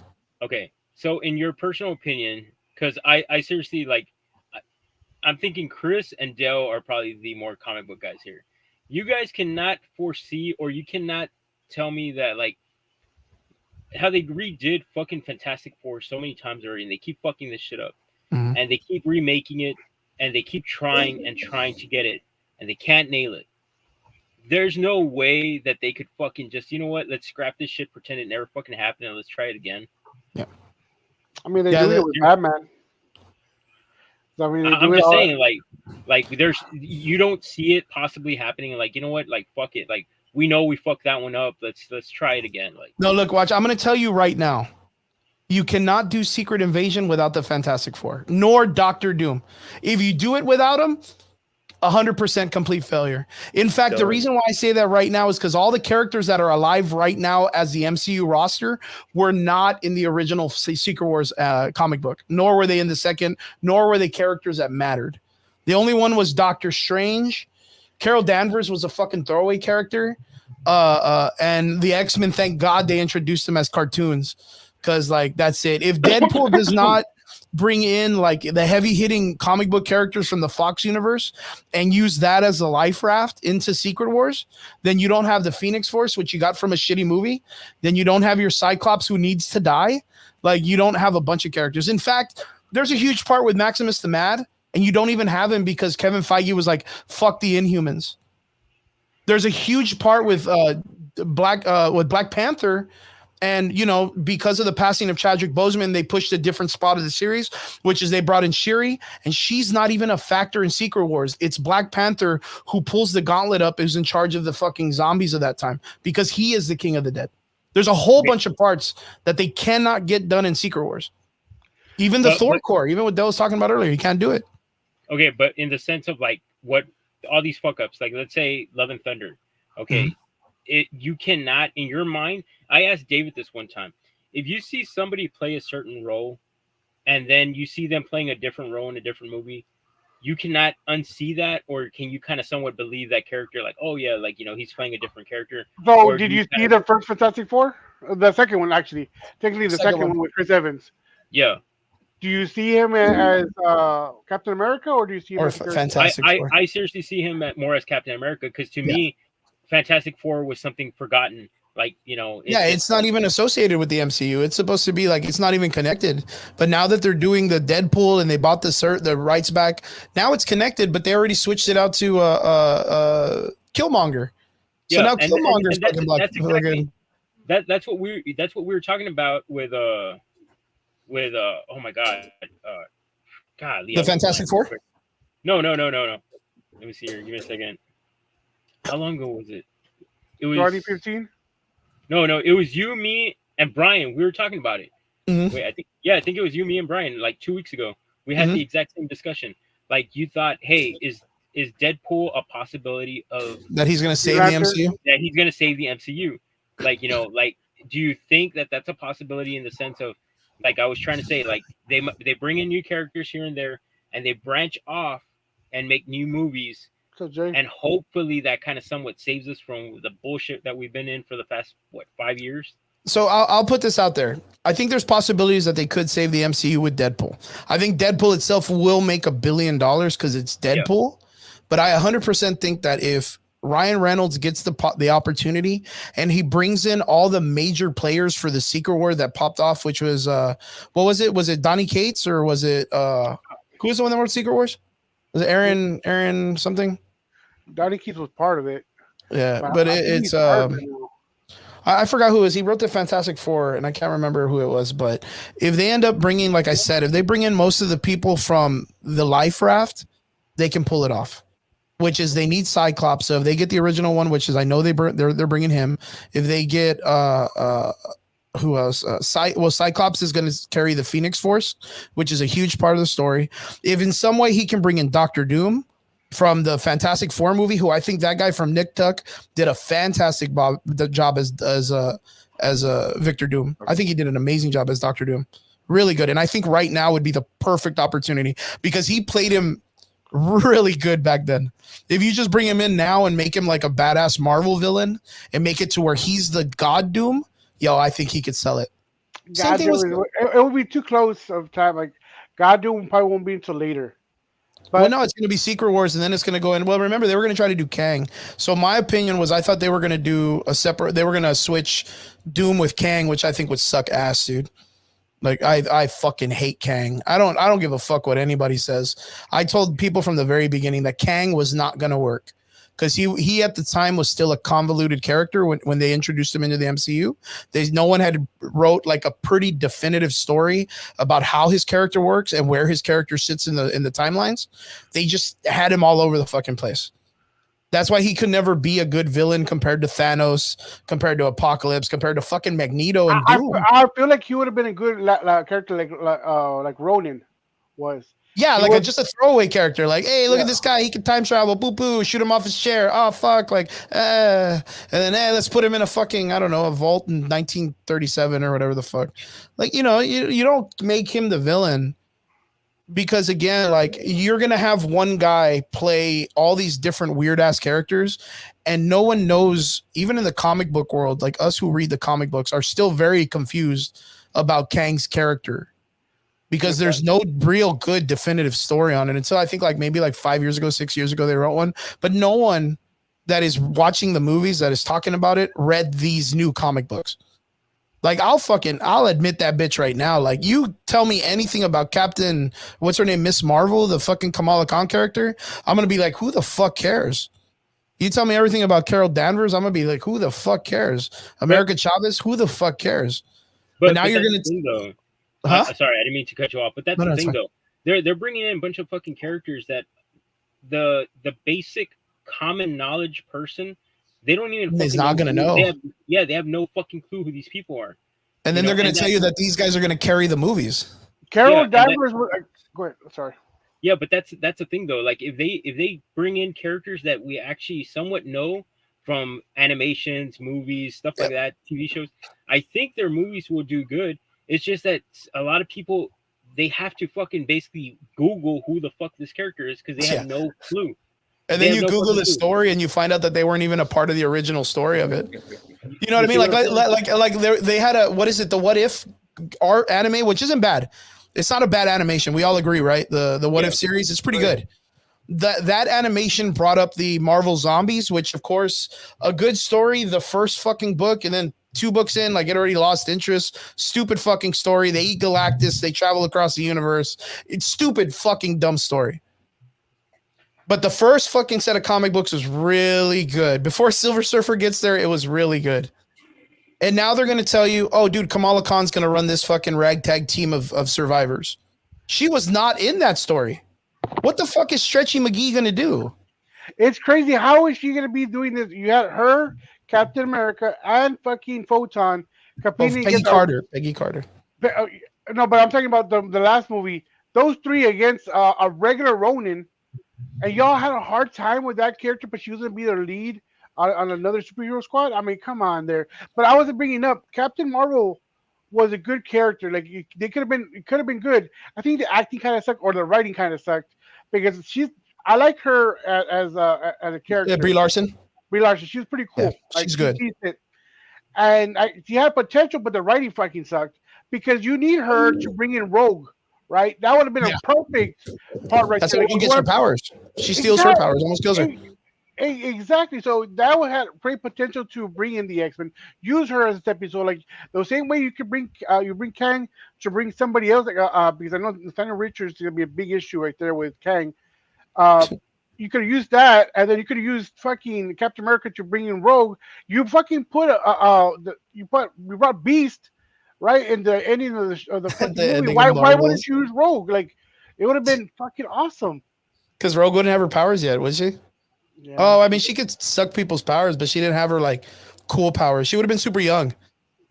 Okay, so in your personal opinion, because I seriously like, I'm thinking Chris and Dale are probably the more comic book guys here. You guys cannot foresee, or you cannot tell me that like how they redid fucking Fantastic Four so many times already, and they keep fucking this shit up, and they keep remaking it, and they keep trying and trying to get it, and they can't nail it. There's no way that they could fucking just, you know what, let's scrap this shit, pretend it never fucking happened, and let's try it again. Yeah. I mean, they do it with Batman. I mean, I'm just saying, like there's, you don't see it possibly happening. Like, you know what, like fuck it, like we know we fucked that one up. Let's try it again. Like, No, look, watch. I'm going to tell you right now. You cannot do Secret Invasion without the Fantastic Four, nor Doctor Doom. If you do it without them, 100% complete failure. In fact, the reason why I say that right now is because all the characters that are alive right now as the MCU roster were not in the original Secret Wars comic book, nor were they in the second, nor were they characters that mattered. The only one was Doctor Strange. Carol Danvers was a fucking throwaway character. And the X-Men, thank God they introduced them as cartoons, because like that's it. If Deadpool does not bring in like the heavy hitting comic book characters from the Fox universe and use that as a life raft into Secret Wars, then you don't have the Phoenix Force, which you got from a shitty movie. Then you don't have your Cyclops who needs to die. Like you don't have a bunch of characters. In fact, there's a huge part with Maximus the Mad, and you don't even have him because Kevin Feige was like, fuck the Inhumans. There's a huge part with Black Panther. And, you know, because of the passing of Chadwick Boseman, they pushed a different spot of the series, which is they brought in Shuri, and she's not even a factor in Secret Wars. It's Black Panther who pulls the gauntlet up, is in charge of the fucking zombies of that time, because he is the king of the dead. There's a whole bunch of parts that they cannot get done in Secret Wars. Even the Thor core, even what Dell was talking about earlier, you can't do it. Okay, but in the sense of like what all these fuck ups, like let's say Love and Thunder, okay, you cannot in your mind. I asked David this one time. If you see somebody play a certain role and then you see them playing a different role in a different movie, you cannot unsee that, or can you kind of somewhat believe that character? Like, oh yeah, like, you know, he's playing a different character. So did you see the first Fantastic Four? The second one, actually. Technically the second one with Chris Evans. Yeah. Do you see him as Captain America, or do you see him as Fantastic Four? I seriously see him more as Captain America, because to me, Fantastic Four was something forgotten. Like, you know, it's not even associated with the MCU. It's supposed to be like, it's not even connected. But now that they're doing the Deadpool and they bought the rights back, now it's connected. But they already switched it out to Killmonger. So now Killmonger's fucking Black. That's exactly, that's what we were talking about with oh my god, the Fantastic Four. No. Let me see here. Give me a second. How long ago was it? It was 2015. no, it was you, me, and Brian. We were talking about it. Mhm. Wait, I think it was you, me, and Brian like 2 weeks ago. We had Mhm. the exact same discussion. Like you thought, hey, is Deadpool a possibility of That he's gonna save the Raptor? MCU. that he's gonna save the MCU? Like like do you think that that's a possibility in the sense of like I was trying to say like they bring in new characters here and there and they branch off and make new movies So Jay, and hopefully that kind of somewhat saves us from the bullshit that we've been in for the past 5 years. So I'll put this out there. I think there's possibilities that they could save the MCU with Deadpool. I think Deadpool itself will make $1 billion because it's Deadpool. But I 100% think that if Ryan Reynolds gets the opportunity and he brings in all the major players for the Secret War that popped off, which was what was it? Was it Donny Cates or was it who was the one that wrote Secret Wars? Was it Aaron something? Donny Keith was part of it. Yeah, But but I think it's he's part of it now. I forgot who it was. He wrote the Fantastic Four, and I can't remember who it was. But if they end up bringing, like I said, if they bring in most of the people from the Life Raft, they can pull it off. Which is they need Cyclops. So if they get the original one, which is I know they're bringing him. If they get who else? Cyclops is going to carry the Phoenix Force, which is a huge part of the story. If in some way he can bring in Doctor Doom from the Fantastic Four movie, who I think that guy from Nick Tuck did a fantastic job as Victor Doom. I think he did an amazing job as Doctor Doom. Really good. And I think right now would be the perfect opportunity because he played him really good back then. If you just bring him in now and make him like a badass Marvel villain and make it to where he's the God Doom, I think he could sell it. God Doom it will be too close of time. Like God Doom probably won't be until later. But no, it's going to be Secret Wars, and then it's going to go in. Well, remember, they were going to try to do Kang. So my opinion was I thought they were going to do they were going to switch Doom with Kang, which I think would suck ass, dude. Like, I fucking hate Kang. I don't give a fuck what anybody says. I told people from the very beginning that Kang was not going to work. Because he at the time was still a convoluted character when they introduced him into the MCU. No one had wrote like a pretty definitive story about how his character works and where his character sits in the timelines. They just had him all over the fucking place. That's why he could never be a good villain compared to Thanos, compared to Apocalypse, compared to fucking Magneto and Doom. I feel like he would have been a good character like Ronin was. Yeah, like just a throwaway character. Like, hey, look at this guy. He can time travel. Boo boo. Shoot him off his chair. Oh, fuck. Like, and then, let's put him in a fucking, I don't know, a vault in 1937 or whatever the fuck. Like, you don't make him the villain because, again, like, you're going to have one guy play all these different weird ass characters and no one knows, even in the comic book world, like us who read the comic books are still very confused about Kang's character. Because there's no real good definitive story on it until I think like maybe like 5 years ago, 6 years ago, they wrote one. But no one that is watching the movies that is talking about it read these new comic books. Like I'll admit that bitch right now. Like you tell me anything about Captain, what's her name? Miss Marvel, the fucking Kamala Khan character. I'm going to be like, who the fuck cares? You tell me everything about Carol Danvers. I'm going to be like, who the fuck cares? America Chavez, who the fuck cares? But now you're going to... Sorry, I didn't mean to cut you off, but that's the thing, though. They're bringing in a bunch of fucking characters that the basic common knowledge person, they don't even. He's not gonna know. They have no fucking clue who these people are. And then they're gonna tell you that these guys are gonna carry the movies. Carol Danvers. Go ahead. Sorry. Yeah, but that's the thing, though. Like if they bring in characters that we actually somewhat know from animations, movies, stuff like that, TV shows, I think their movies will do good. It's just that a lot of people, they have to fucking basically Google who the fuck this character is because they have no clue. And then you Google the story and you find out that they weren't even a part of the original story of it. You know what I mean? Like they had a, what is it? The What If art anime, which isn't bad. It's not a bad animation. We all agree, right? The What If series is pretty good. That animation brought up the Marvel Zombies, which of course a good story, the first fucking book, and then 2 books in, like it already lost interest. Stupid fucking story. They eat Galactus. They travel across the universe. It's stupid fucking dumb story. But the first fucking set of comic books was really good. Before Silver Surfer gets there, it was really good. And now they're going to tell you, oh, dude, Kamala Khan's going to run this fucking ragtag team of survivors. She was not in that story. What the fuck is Stretchy McGee going to do? It's crazy. How is she gonna be doing this? You had her, Captain America, and fucking Photon Oh, competing Peggy against. Carter. Peggy Carter. No, but I'm talking about the last movie. Those three against a regular Ronin, and y'all had a hard time with that character, but she was gonna be their lead on another superhero squad. I mean, come on there. But I wasn't bringing up Captain Marvel was a good character. Like they could have been, it could have been good. I think the acting kind of sucked, or the writing kind of sucked because she's. I like her as a character. Brie Larson. Brie Larson, she was pretty cool. Yeah, Like, she's good. decent. And she had potential, but the writing fucking sucked because you need her to bring in Rogue, right? That would have been Yeah. a perfect part right That's there. how Like, Rogue you gets her wanna- powers. She steals her Exactly. powers, almost kills her. Exactly. So that would have great potential to bring in the X Men. Use her as a stepping stone, like the same way you could bring you bring Kang to bring somebody else. Like because I know Nathaniel Richards is gonna be a big issue right there with Kang. You could have used that, and then you could have used fucking Captain America to bring in Rogue. You fucking put you brought Beast right in the ending of the fucking The movie. ending Why of wouldn't Marvels. you use Rogue? Like it would have been fucking awesome. Because Rogue wouldn't have her powers yet, would she? Yeah. Oh, I mean, she could suck people's powers, but she didn't have her like cool powers. She would have been super young.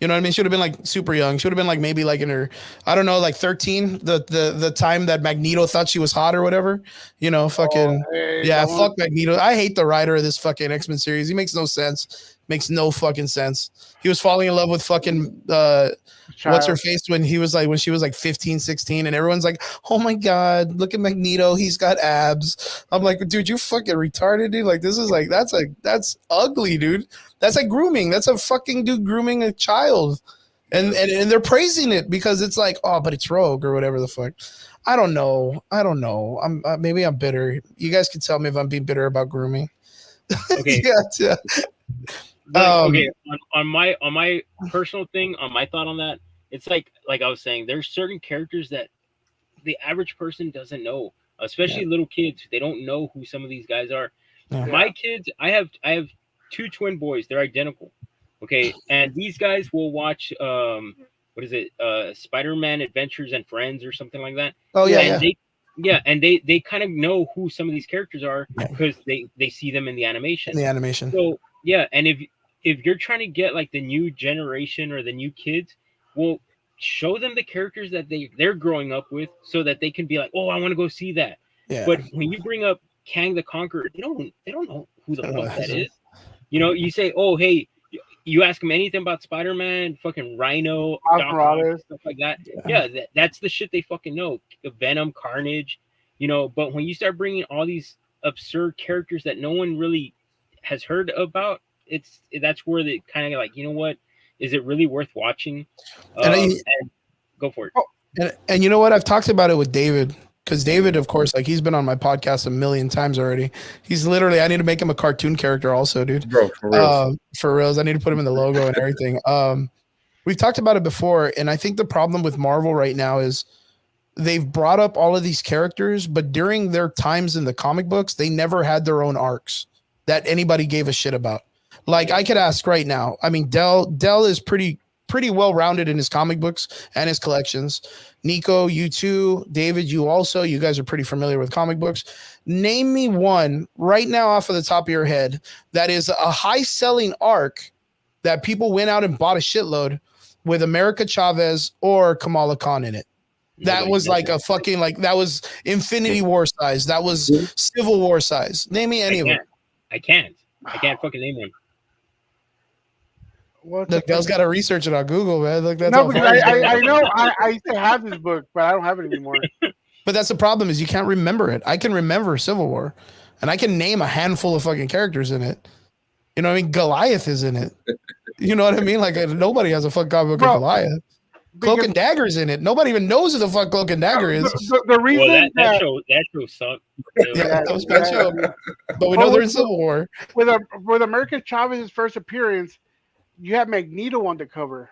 You know what I mean? She would have been like super young. She would have been like maybe like in her, I don't know, like 13, the time that Magneto thought she was hot or whatever. You know, fucking yeah, fuck Magneto. I hate the writer of this fucking X-Men series. He makes no sense. Makes no fucking sense. He was falling in love with fucking what's her face when he was like when she was like 15, 16, and everyone's like, oh my god, look at Magneto, he's got abs. I'm like, dude, you fucking retarded, dude. Like this is like that's ugly, dude. That's like grooming. That's a fucking dude grooming a child. And they're praising it because it's like, oh, but it's Rogue or whatever the fuck. I don't know. I'm maybe I'm bitter. You guys can tell me if I'm being bitter about grooming. Okay. Yeah. But, okay, on my personal thing, on my thought on that, it's like I was saying, there's certain characters that the average person doesn't know, especially little kids. They don't know who some of these guys are. Yeah. My kids, I have two twin boys. They're identical. Okay, and these guys will watch what is it? Spider-Man Adventures and Friends or something like that. Oh yeah, and yeah. they kind of know who some of these characters are because they see them in the animation. In the animation. So yeah, and if you're trying to get like the new generation or the new kids, well, show them the characters that they're growing up with so that they can be like, oh, I want to go see that. Yeah. But when you bring up Kang the Conqueror, they don't know who the fuck that is. You know, you say, oh, hey, you ask them anything about Spider-Man, fucking Rhino, Doctor, stuff like that. Yeah, that's the shit they fucking know. Venom, Carnage, you know. But when you start bringing all these absurd characters that no one really has heard about, that's where they kind of like, you know what? Is it really worth watching? And go for it. And you know what? I've talked about it with David. Because David, of course, like he's been on my podcast a million times already. He's literally, I need to make him a cartoon character also, dude. Bro, for real. For reals. I need to put him in the logo and everything. We've talked about it before, and I think the problem with Marvel right now is they've brought up all of these characters, but during their times in the comic books, they never had their own arcs that anybody gave a shit about. Like I could ask right now. I mean, Dell is pretty well-rounded in his comic books and his collections. Nico, you too. David, you also. You guys are pretty familiar with comic books. Name me one right now off of the top of your head that is a high-selling arc that people went out and bought a shitload with America Chavez or Kamala Khan in it. That was like a fucking like that was Infinity War size. That was Civil War size. Name me any of them. I can't fucking name one. Look, Dell's got to research it on Google, man. Look, that's no, because I know I used to have this book, but I don't have it anymore. But that's the problem is you can't remember it. I can remember Civil War, and I can name a handful of fucking characters in it. You know what I mean? Goliath is in it. You know what I mean? Like nobody has a fuck comic book of Goliath. Cloak and Dagger's in it. Nobody even knows who the fuck Cloak and Dagger is. The reason that show sucked. Yeah, that was a bad show. But we know they're in Civil War. With America Chavez's first appearance, you have Magneto on the cover.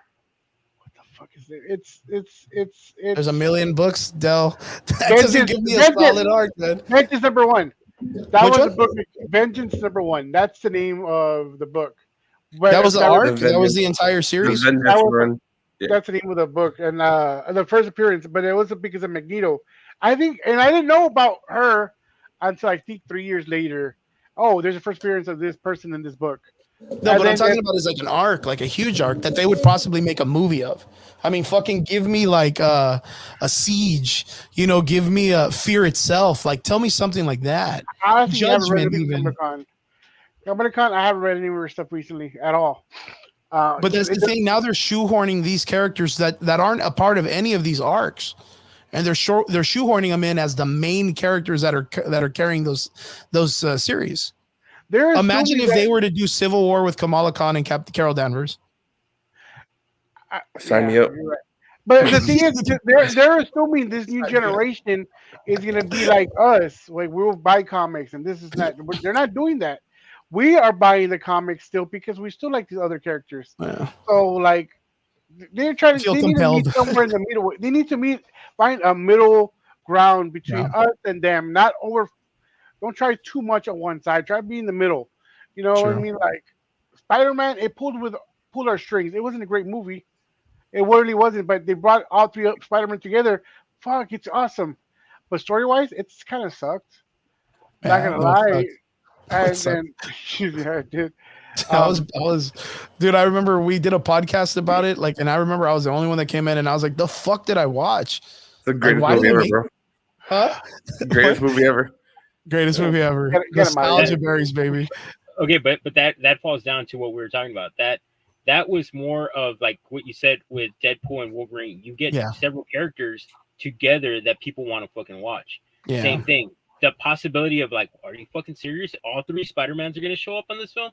What the fuck is it? It's There's a million books, Dell. That doesn't give me a solid arc, man. Vengeance number 1. That Which was one? the book. Vengeance number 1. That's the name of the book. That was the arc. The That was the entire series. That's the name of the book and the first appearance. But it wasn't because of Magneto. I think, and I didn't know about her until I think 3 years later. oh, there's a first appearance of this person in this book. No, And but I'm then- talking about is like an arc, like a huge arc that they would possibly make a movie of. I mean, fucking give me like a Siege, you know, give me a Fear itself. Like, tell me something like that. I honestly haven't read Judgment anything even. from Comic-Con. Comic-Con, I haven't read any of her stuff recently at all. But that's the thing. Now they're shoehorning these characters that aren't a part of any of these arcs, and they're shoehorning them in as the main characters that are carrying those series. They're Imagine assuming if they that- were to do Civil War with Kamala Khan and Carol Danvers. Sign me up. you're right. But the thing is, they're assuming this new generation is going to be like us. Like we'll buy comics, and this is not. But they're not doing that. We are buying the comics still because we still like these other characters. Yeah. So like, they're trying to. Feel They need to compelled. meet somewhere in the middle. They need to find a middle ground between Yeah. us and them. Not over. Don't try too much on one side. Try to be in the middle. You know what I True. mean? Like Spider-Man, it pulled our strings. It wasn't a great movie. It really wasn't, but they brought all three Spider-Man together. Fuck, it's awesome. But story-wise, it's kind of sucked. Not Yeah, gonna well, it lie. sucks. And It then, yeah, dude. I was, dude. I remember we did a podcast about it, like, and I remember I was the only one that came in, and I was like, "The fuck did I watch?" The greatest why do movie they ever, make- bro. Huh? Greatest movie ever. Greatest movie ever. Get him out of Nostalgia berries, baby. Okay, but that falls down to what we were talking about. That was more of like what you said with Deadpool and Wolverine. You get Yeah. several characters together that people want to fucking watch. Yeah. Same thing. The possibility of like, are you fucking serious? All three Spider-Mans are gonna show up on this film?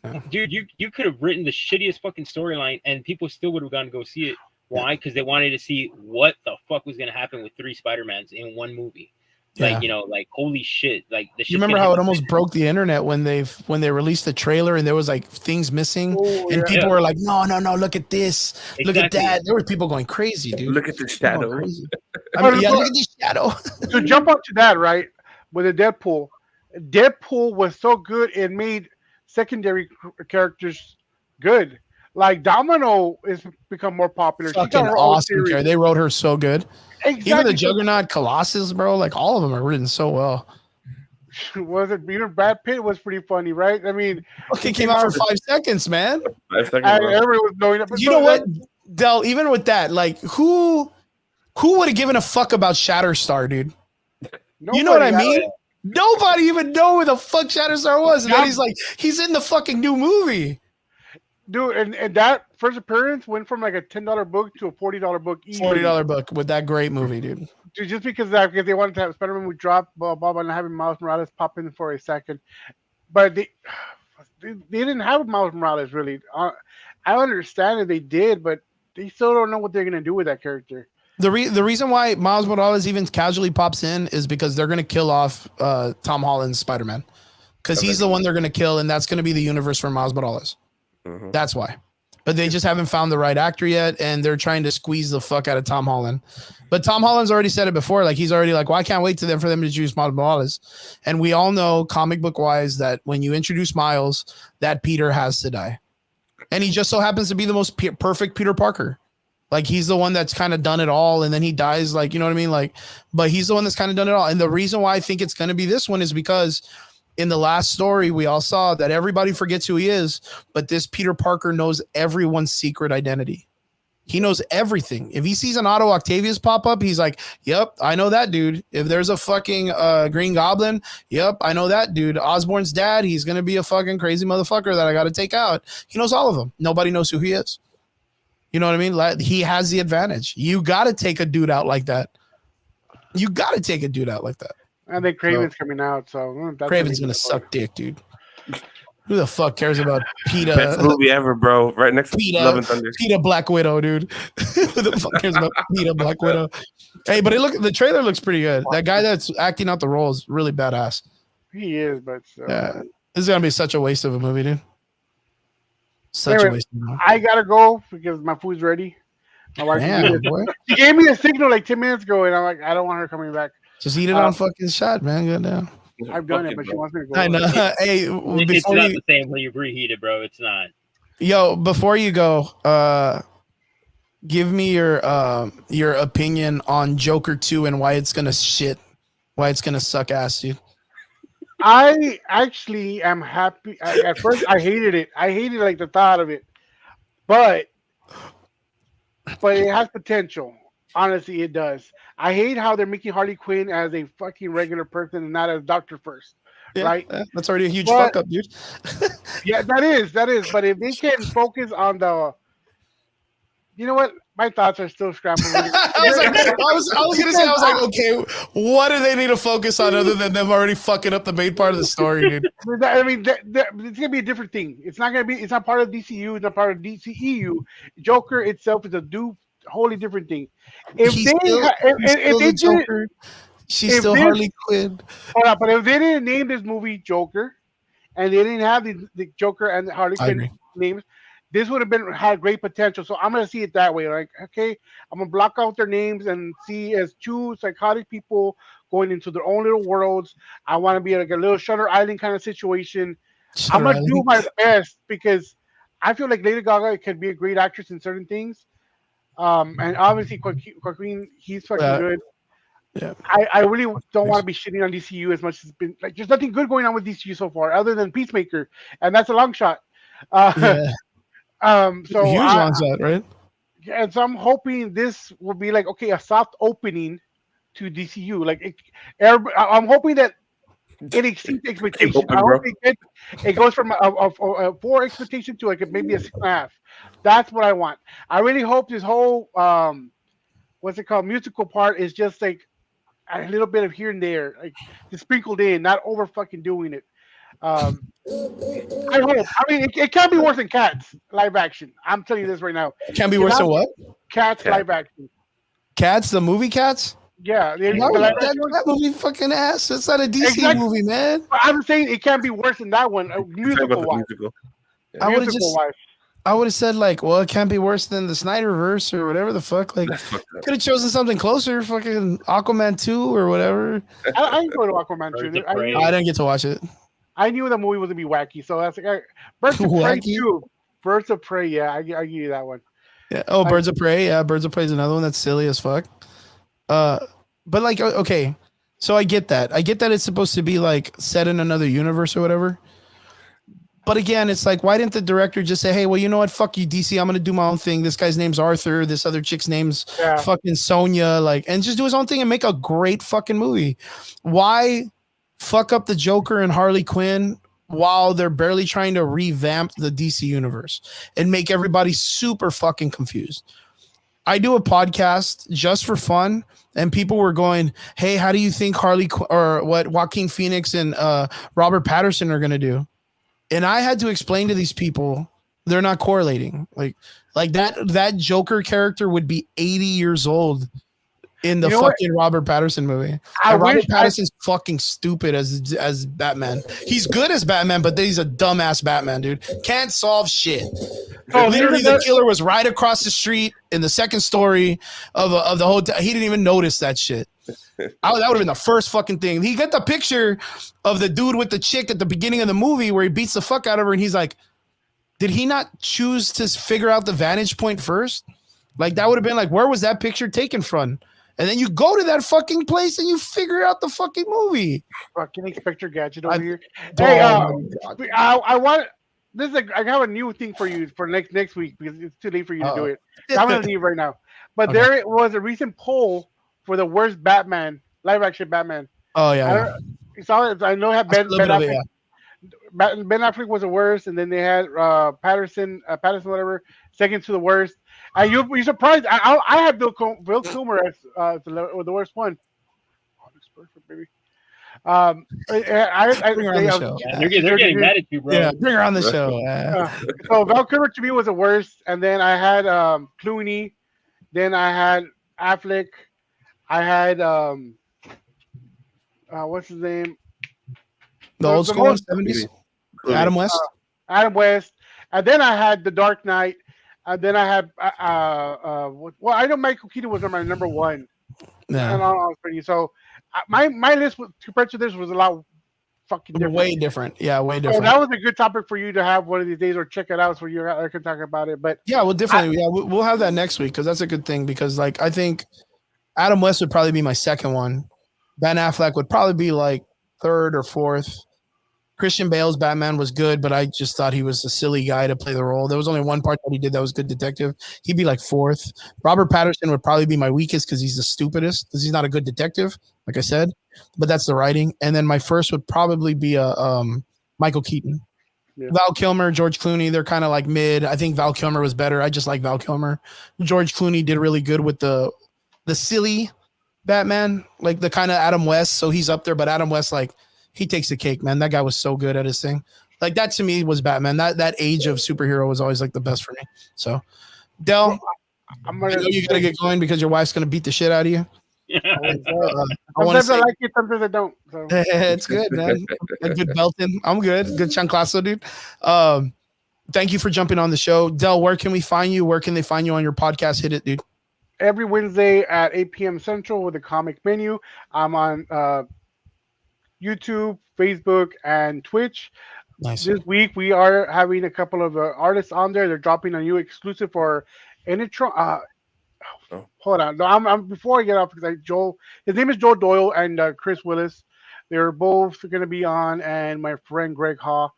Yeah. Dude, you could have written the shittiest fucking storyline and people still would have gone to go see it. Why? Because they wanted to see what the fuck was gonna happen with three Spider-Mans in one movie. Yeah. Like, you know, like holy shit. Like the You remember how it almost broke the internet when they released the trailer and there was like things missing, Oh, and yeah. people were like, "No, look at this, look at Exactly. that." There were people going crazy, dude. Look at the People going shadow. crazy. I mean, yeah, look at this shadow. To jump up to that, right? With the Deadpool was so good it made secondary characters good. Like Domino has become more popular. She got Fucking her own awesome. series. Character. They wrote her so good. Exactly. Even the Juggernaut, Colossus, bro. Like all of them are written so well. Was it even Brad Pitt was pretty funny, right? I mean, It came out for 5 seconds, man. 5 seconds, and bro. everyone was knowing it. But You so know what, then- Del? Even with that, like who would have given a fuck about Shatterstar, dude? You know what I nobody- mean? Nobody even know who the fuck Shatterstar was. And then he's like, he's in the fucking new movie. Dude, and that first appearance went from like a $10 book to a $40 book. easily. $40 book with that great movie, dude. Dude, just because they wanted to have Spider-Man would drop, blah, blah, blah, and having Miles Morales pop in for a second. But they didn't have Miles Morales, really. I understand that they did, but they still don't know what they're going to do with that character. The reason why Miles Morales even casually pops in is because they're gonna kill off Tom Holland's Spider-Man, because he's the one they're gonna kill, and that's gonna be the universe for Miles Morales. Mhm. That's why. But they just haven't found the right actor yet, and they're trying to squeeze the fuck out of Tom Holland. But Tom Holland's already said it before. Like he's already like, well, I can't wait for them to choose Miles Morales. And we all know, comic book wise, that when you introduce Miles, that Peter has to die, and he just so happens to be the most perfect Peter Parker. Like he's the one that's kind of done it all, and then he dies. Like, you know what I mean? Like, but he's the one that's kind of done it all. And the reason why I think it's going to be this one is because in the last story, we all saw that everybody forgets who he is, but this Peter Parker knows everyone's secret identity. He knows everything. If he sees an Otto Octavius pop up, he's like, yep, I know that dude. If there's a fucking Green Goblin, yep, I know that dude. Osborn's dad, he's going to be a fucking crazy motherfucker that I got to take out. He knows all of them. Nobody knows who he is. You know what I mean? Like, he has the advantage. You got to take a dude out like that. You got to take a dude out like that. And then Craven's coming out, so that's Craven's gonna gonna suck dick, dude. Who the fuck cares about Best PETA? movie ever, bro. Right next to PETA. Love and Thunder. PETA Black Widow, dude. Who the fuck cares about PETA Black Widow? Hey, but the trailer looks pretty good. That guy that's acting out the role is really badass. He is, but Yeah, this is gonna be such a waste of a movie, dude. Such a Anyway, waste of a movie. I gotta go because my food's ready. My wife Damn, boy. she gave me a signal like 10 minutes ago, and I'm like, I don't want her coming back. Just eat it on fucking shot, man. Good now. I've done it, Fucking but she bro. wants me to go. I know. Hey, It's before not you, the same when you reheat it, bro. It's not. before you go, give me your opinion on Joker 2 and why it's gonna shit, why it's gonna suck ass, dude. I actually am happy. At first, I hated it. I hated like the thought of it, but it has potential. Honestly, it does. I hate how they're making Harley Quinn as a fucking regular person and not as Doctor First, Yeah, right? that's already a huge But- fuck up, dude. Yeah, that is. But if they can focus on the, you know what? My thoughts are still scrambled. I was gonna say, I was like, okay, what do they need to focus on other than them already fucking up the main part of the story, dude? I mean, it's gonna be a different thing. It's not gonna be. It's not part of DCU. It's not part of DCEU. Joker itself is a wholly different thing. If He's they, still- ha- he's if still they the didn't, Joker. She's if still this- Harley Quinn. hold on, but if they didn't name this movie Joker, and they didn't have the Joker and the Harley I Quinn agree. names, this would have had great potential. So I'm gonna see it that way. Like, okay, I'm gonna block out their names and see as two psychotic people going into their own little worlds. I want to be like a little Shutter Island kind of situation. I'm gonna do my best because I feel like Lady Gaga can be a great actress in certain things. And obviously Joaquin, he's fucking Yeah. good. Yeah. I really don't want to be shitting on DCU as much as it's been like there's nothing good going on with DCU so far other than Peacemaker, and that's a long shot. Yeah. So Huge long shot, right? and so I'm hoping this will be like okay, a soft opening to DCU. Like I'm hoping that it exceeds expectation. open, I bro. hope it goes from a 4 expectation to like maybe a 6.5. That's what I want. I really hope this whole what's it called musical part is just like a little bit of here and there, like just sprinkled in, not over fucking doing it. I hope. I mean, it can't be worse than Cats live action. I'm telling you this right now. Can be worse than what? Cats Cat. live action. Cats, the movie Cats? Yeah, the Why would live that, action one. that movie fucking ass. That's not a DC Exactly. movie, man. But I'm saying it can't be worse than that one. Talk about Musical the wise. musical. I would've Musical just- wise. I would have said like, well, it can't be worse than the Snyderverse or whatever the fuck. Like, That's fucked up. could have chosen something closer, fucking Aquaman 2 or whatever. I didn't go to Aquaman Birds 2. of Prey. I didn't get to watch it. I knew the movie was gonna be wacky, so that's like Birds of Prey Wacky? 2. Birds of Prey, yeah, I give you that one. Yeah. Oh, Birds of Prey. Yeah, Birds of Prey is another one that's silly as fuck. But like, okay, so I get that. I get that it's supposed to be like set in another universe or whatever. But again, it's like, why didn't the director just say, hey, well, you know what? Fuck you, DC. I'm gonna do my own thing. This guy's name's Arthur. This other chick's name's Yeah. fucking Sonya. Like, and just do his own thing and make a great fucking movie. Why fuck up the Joker and Harley Quinn while they're barely trying to revamp the DC universe and make everybody super fucking confused? I do a podcast just for fun, and people were going, hey, how do you think or what Joaquin Phoenix and Robert Pattinson are gonna do? And I had to explain to these people they're not correlating. Like that Joker character would be 80 years old in the You know what? fucking Robert Pattinson movie. I And Robert wish I- Pattinson's fucking stupid as Batman. He's good as Batman, but he's a dumbass Batman, dude. Can't solve shit. Oh, Literally, there's the killer was right across the street in the second story of the hotel. He didn't even notice that shit. That would have been the first fucking thing. He got the picture of the dude with the chick at the beginning of the movie where he beats the fuck out of her, and he's like, did he not choose to figure out the vantage point first? Like, that would have been like, where was that picture taken from? And then you go to that fucking place and you figure out the fucking movie. fucking Inspector Gadget over I- here. Oh Hey, my God. I want this is I have a new thing for you for next week because it's too late for you to do it. So I'm gonna leave right now. But Okay. there was a recent poll for the worst Batman live action Batman. Oh I, yeah. don't, you saw it. I know it had I saw a Ben little bit of it, Affleck. Ben Affleck was the worst, and then they had Patterson, whatever, second to the worst. And you're surprised. I had Bill Kilmer as the worst one. Oh, this perfect, baby. Bring her on the show. Yeah, they're getting mad at you, bro. Yeah, bring her on the show. So Val Kilmer to me was the worst, and then I had Clooney, then I had Affleck, I had what's his name? The old the school most- 70s. Clooney. Adam West. Adam West, and then I had The Dark Knight, and then I had well, I know Michael Keaton was my number one, Yeah. and all for you. So my list compared to this was a lot fucking different. Way different. Yeah, way So different. that was a good topic for you to have one of these days, or check it out so you can talk about it. But Yeah, well, definitely. Yeah, we'll have that next week because that's a good thing. Because like I think Adam West would probably be my second one. Ben Affleck would probably be like third or fourth. Christian Bale's Batman was good, but I just thought he was a silly guy to play the role. There was only one part that he did that was good detective. He'd be like fourth. Robert Patterson would probably be my weakest because he's the stupidest, because he's not a good detective, like I said. But that's the writing. And then my first would probably be Michael Keaton. Yeah. Val Kilmer, George Clooney, they're kind of like mid. I think Val Kilmer was better. I just like Val Kilmer. George Clooney did really good with the silly Batman, like the kind of Adam West. So he's up there, but Adam West, like, he takes the cake, man. That guy was so good at his thing. Like, that to me was Batman. That age of superhero was always like the best for me. So, Del, I'm I know you gotta get going because your wife's gonna beat the shit out of you. I want to Sometimes I say like it, sometimes I don't. So. it's good, man. A good belting. I'm good. Good chanclazo, dude. Thank you for jumping on the show. Del, where can we find you? Where can they find you on your podcast? Hit it, dude. Every Wednesday at 8 p.m. Central with a comic menu. I'm on YouTube, Facebook, and Twitch. Nice. This week we are having a couple of artists on there. They're dropping a new exclusive for Initron. Hold on. No, I'm before I get off because his name is Joel Doyle and Chris Willis. They're both going to be on, and my friend Greg Haw.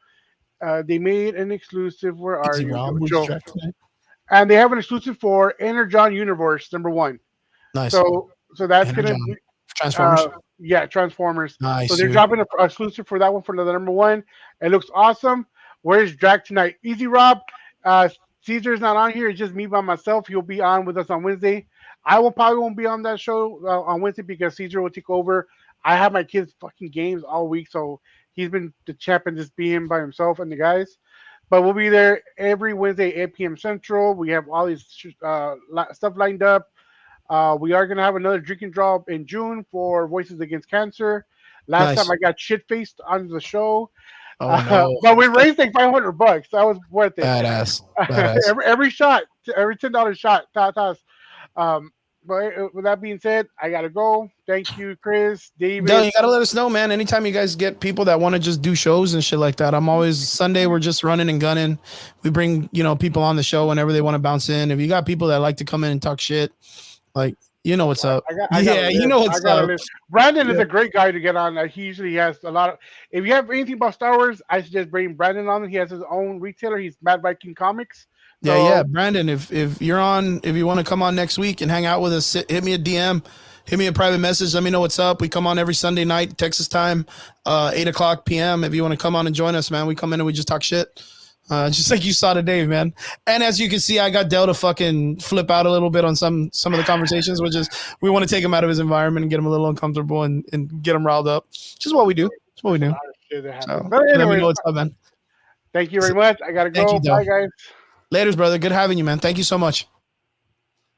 They made an exclusive. Where are Easy, you, Rob. Who's Joe? track tonight? And they have an exclusive for Energon Universe #1. Nice. So that's going to Energon. be Transformers. yeah, Transformers. Nice. So they're dude. dropping an exclusive for that one for the #1. It looks awesome. Where's Drag tonight? Easy Rob. Caesar's not on here. It's just me by myself. He'll be on with us on Wednesday. I probably won't be on that show on Wednesday because Caesar will take over. I have my kids' fucking games all week, so he's been the champion just being by himself and the guys. But we'll be there every Wednesday, 8 p.m. Central. We have all these stuff lined up. We are going to have another drinking draw in June for Voices Against Cancer. Last Nice. time I got shit-faced on the show. Oh, no. But we raised like $500. That was worth it. Badass. Badass. every shot, every $10 shot. Toss. But with that being said, I gotta go. Thank you, Chris, David. Del, you gotta let us know, man. Anytime you guys get people that want to just do shows and shit like that, I'm always Sunday. We're just running and gunning. We bring people on the show whenever they want to bounce in. If you got people that like to come in and talk shit, like you know what's up. You know what's up. Brandon is a great guy to get on. He usually has a lot of. If you have anything about Star Wars, I suggest bringing Brandon on. He has his own retailer. He's Mad Viking Comics. Yeah, Brandon, if you're on, if you want to come on next week and hang out with us, hit me a DM, hit me a private message. Let me know what's up. We come on every Sunday night, Texas time, 8:00 p.m. If you want to come on and join us, man, we come in and we just talk shit. Just like you saw today, man. And as you can see, I got Del to fucking flip out a little bit on some of the conversations, which is we want to take him out of his environment and get him a little uncomfortable and get him riled up. Which is what we do. It's what we do. So, But let me anyway, know what's up, man. thank you very much. I gotta Thank go. you, Del. Bye, guys. Laters, brother. Good having you, man. Thank you so much.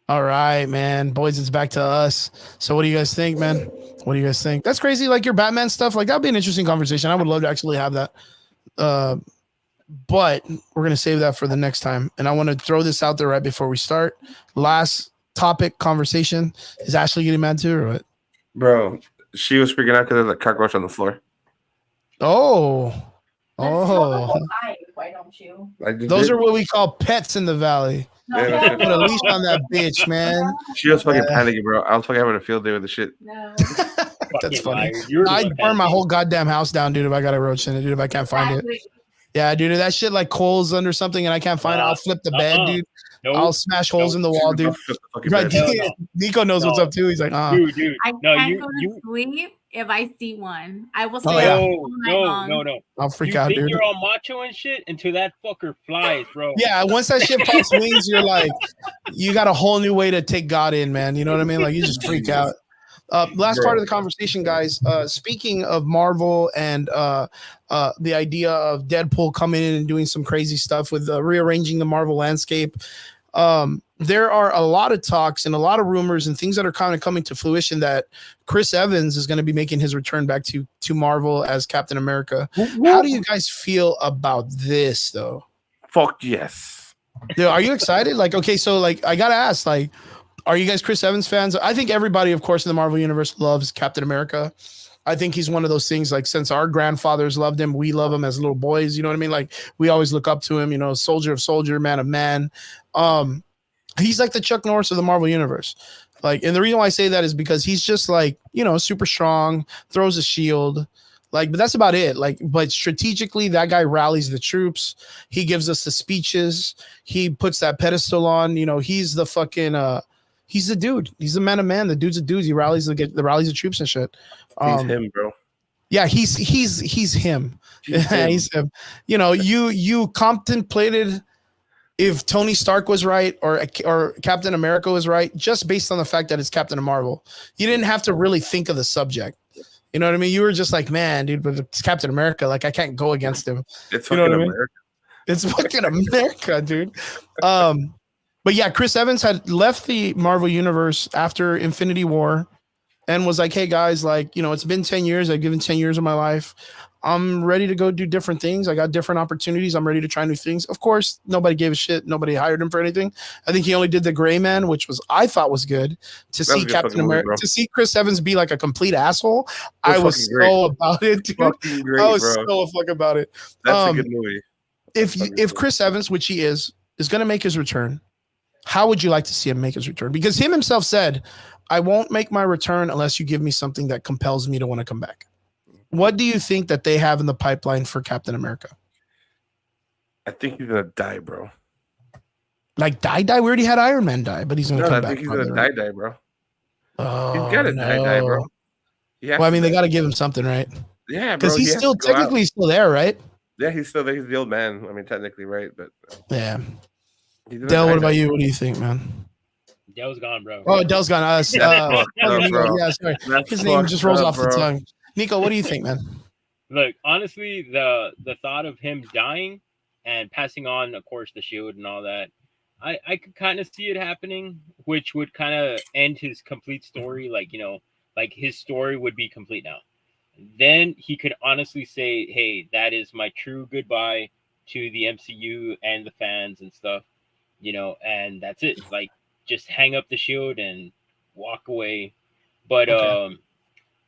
All right, man. Boys, it's back to us. So what do you guys think, man? What do you guys think? That's crazy. Like your Batman stuff, like that'd be an interesting conversation. I would love to actually have that. But we're going to save that for the next time. And I want to throw this out there right before we start. Last topic conversation. Is Ashley getting mad too or what? Bro, she was freaking out because there's a cockroach on the floor. Oh. Let's Oh. go live, why don't you? Those are what we call pets in the valley. No, Yeah, no, Put a leash on that bitch, man. She was fucking panicking, bro. I was fucking having a field day with the shit. no. That's Fucking funny. liar. You're the I'd one burn my panicking. whole goddamn house down, dude, if I got a roach in it, dude, if I can't find it. Exactly. Yeah, dude, if that shit like coals under something and I can't find it, I'll flip the bed, dude. Nope. I'll smash holes in the wall, dude. Right, Hell no. Nico knows what's No. up too. He's like, Dude, I no, can't you, go to you, sleep if I see one. I will stay Oh, up yeah. all night long. no. I'll freak You out, think dude. you're all macho and shit until that fucker flies, bro. Yeah, once that shit pops wings, you're like, you got a whole new way to take God in, man. You know what I mean? Like you just freak out. Last part of the conversation, guys. Speaking of Marvel and the idea of Deadpool coming in and doing some crazy stuff with rearranging the Marvel landscape, there are a lot of talks and a lot of rumors and things that are kind of coming to fruition that Chris Evans is going to be making his return back to Marvel as Captain America. How do you guys feel about this, though? Fuck yes. Dude, are you excited? Like, okay, so like, I gotta ask, like, are you guys Chris Evans fans? I think everybody, of course, in the Marvel universe loves Captain America. I think he's one of those things, like, since our grandfathers loved him, we love him as little boys. You know what I mean? Like, we always look up to him. You know, soldier of soldier, man of man. He's like the Chuck Norris of the Marvel universe. Like, and the reason why I say that is because he's just like, you know, super strong, throws a shield. Like, but that's about it. Like, but strategically, that guy rallies the troops. He gives us the speeches. He puts that pedestal on. You know, he's the fucking he's the dude. He's the man of man. The dude's a dude. He rallies the troops and shit. He's him, bro. Yeah, he's him. He's him. He's him. You know, you contemplated if Tony Stark was right or Captain America was right just based on the fact that it's Captain Marvel. You didn't have to really think of the subject. You know what I mean? You were just like, man, dude, but it's Captain America. Like, I can't go against him. It's You know fucking what I mean? America. It's fucking America, dude. But yeah, Chris Evans had left the Marvel Universe after Infinity War and was like, hey guys, like, you know, it's been 10 years. I've given 10 years of my life. I'm ready to go do different things. I got different opportunities. I'm ready to try new things. Of course, nobody gave a shit. Nobody hired him for anything. I think he only did the Gray Man, which I thought was good to see Captain America, to see Chris Evans be like a complete asshole. I was so about it, dude. Fucking great, I was bro. so fuck about it. That's a good movie. If Chris Evans, which he is going to make his return, how would you like to see him make his return? Because him himself said, I won't make my return unless you give me something that compels me to want to come back. What do you think that they have in the pipeline for Captain America? I think he's gonna die, bro. Like die? We already had Iron Man die, but he's gonna come I back. think he's gonna die, bro. Oh, He's gotta die, bro. Well, I mean, they got to give him something, right? Yeah, bro. Because he's still technically still there, right? Yeah, he's still there. He's the old man. I mean, technically, right? But yeah. Dell, what about you? What do you think, man? Dell's gone, bro. Oh, Dell's gone. bro. Yeah, sorry. That's His name just rolls up, off the bro. tongue. Nico, what do you think, man? Look, honestly, the thought of him dying and passing on, of course, the shield and all that, I could kind of see it happening, which would kind of end his complete story. Like, you know, like his story would be complete now. Then he could honestly say, hey, that is my true goodbye to the MCU and the fans and stuff, you know, and that's it. Like, just hang up the shield and walk away. But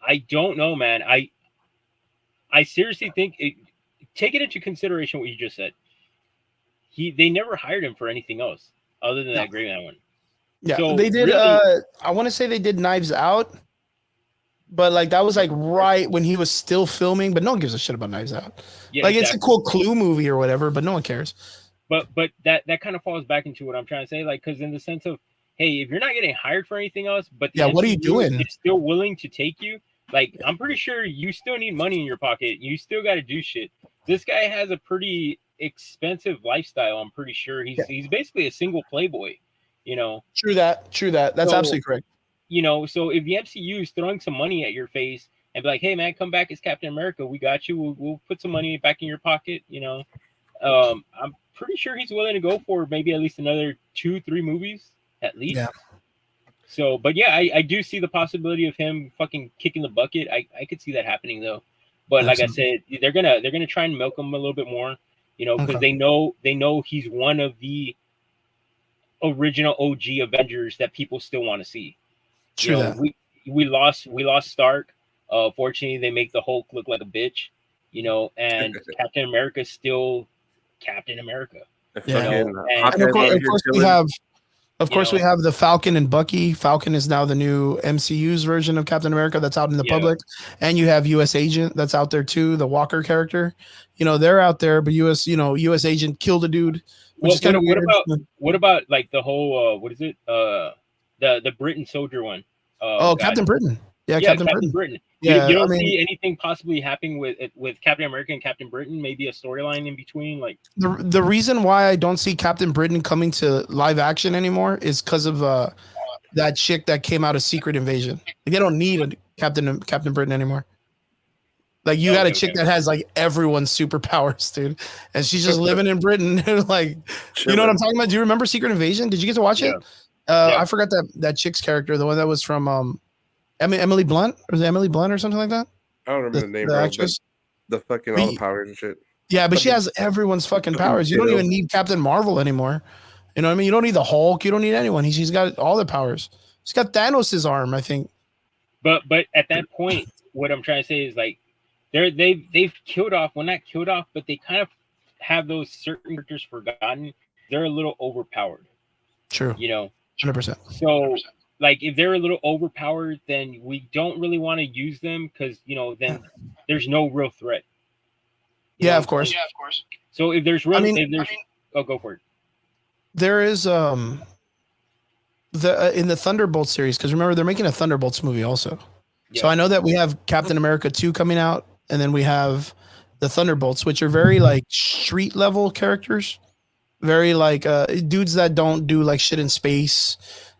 I don't know, man. I seriously think take it into consideration what you just said. They never hired him for anything else other than that Gray Man one. Yeah, So, they did. really, I want to say they did Knives Out, but like that was like right when he was still filming. But no one gives a shit about Knives Out. yeah, Like exactly. it's a cool Clue movie or whatever, but no one cares. But that kind of falls back into what I'm trying to say, like, because in the sense of, hey, if you're not getting hired for anything else, but the what are you MCU doing? is still willing to take you, like, I'm pretty sure you still need money in your pocket. You still got to do shit. This guy has a pretty expensive lifestyle. I'm pretty sure he's basically a single playboy, you know. True that. That's So, absolutely correct. You know, so if the MCU is throwing some money at your face and be like, hey man, come back as Captain America, we got you. We'll put some money back in your pocket, you know. I'm pretty sure he's willing to go for maybe at least another 2-3 movies at least. Yeah. So, but yeah, I do see the possibility of him fucking kicking the bucket. I could see that happening though. But like I said, they're gonna try and milk him a little bit more, you know, because they know he's one of the original OG Avengers that people still want to see. True You know, that. we lost Stark. Fortunately, they make the Hulk look like a bitch, you know, and Captain America's still Captain America. Yeah. You know, And of course, we have the Falcon and Bucky. Falcon is now the new MCU's version of Captain America that's out in the public, and you have U.S. Agent that's out there too, the Walker character. You know, they're out there, but U.S. Agent killed a dude. Which is kind of weird. What about like the whole what is it? The Britain soldier one. Captain Britain. Yeah, Captain Britain. You don't see anything possibly happening with Captain America and Captain Britain? Maybe a storyline in between, like the reason why I don't see Captain Britain coming to live action anymore is because of that chick that came out of Secret Invasion. Like, they don't need a Captain Britain anymore. Like you got a chick that has like everyone's superpowers, dude, and she's just living in Britain. Like, you know what I'm talking about? Do you remember Secret Invasion? Did you get to watch it? I forgot that chick's character, the one that was from Emily Blunt, or was it Emily Blunt or something like that? I don't remember the name, bro. Actress. The fucking all the powers and shit. Yeah, but she has everyone's fucking powers. You don't even need Captain Marvel anymore. You know what I mean? You don't need the Hulk. You don't need anyone. She's got all the powers. She's got Thanos' arm, I think. But at that point, what I'm trying to say is like they've killed off, well, not killed off, but they kind of have those certain characters forgotten. They're a little overpowered. True. You know, 100%. So like if they're a little overpowered, then we don't really want to use them because then there's no real threat. Yeah, of course. So if there's real, I mean- oh, go for it. There is the in the Thunderbolts series, because remember they're making a Thunderbolts movie also. Yeah. So I know that we have Captain America 2 coming out, and then we have the Thunderbolts, which are very like street level characters, very like dudes that don't do like shit in space.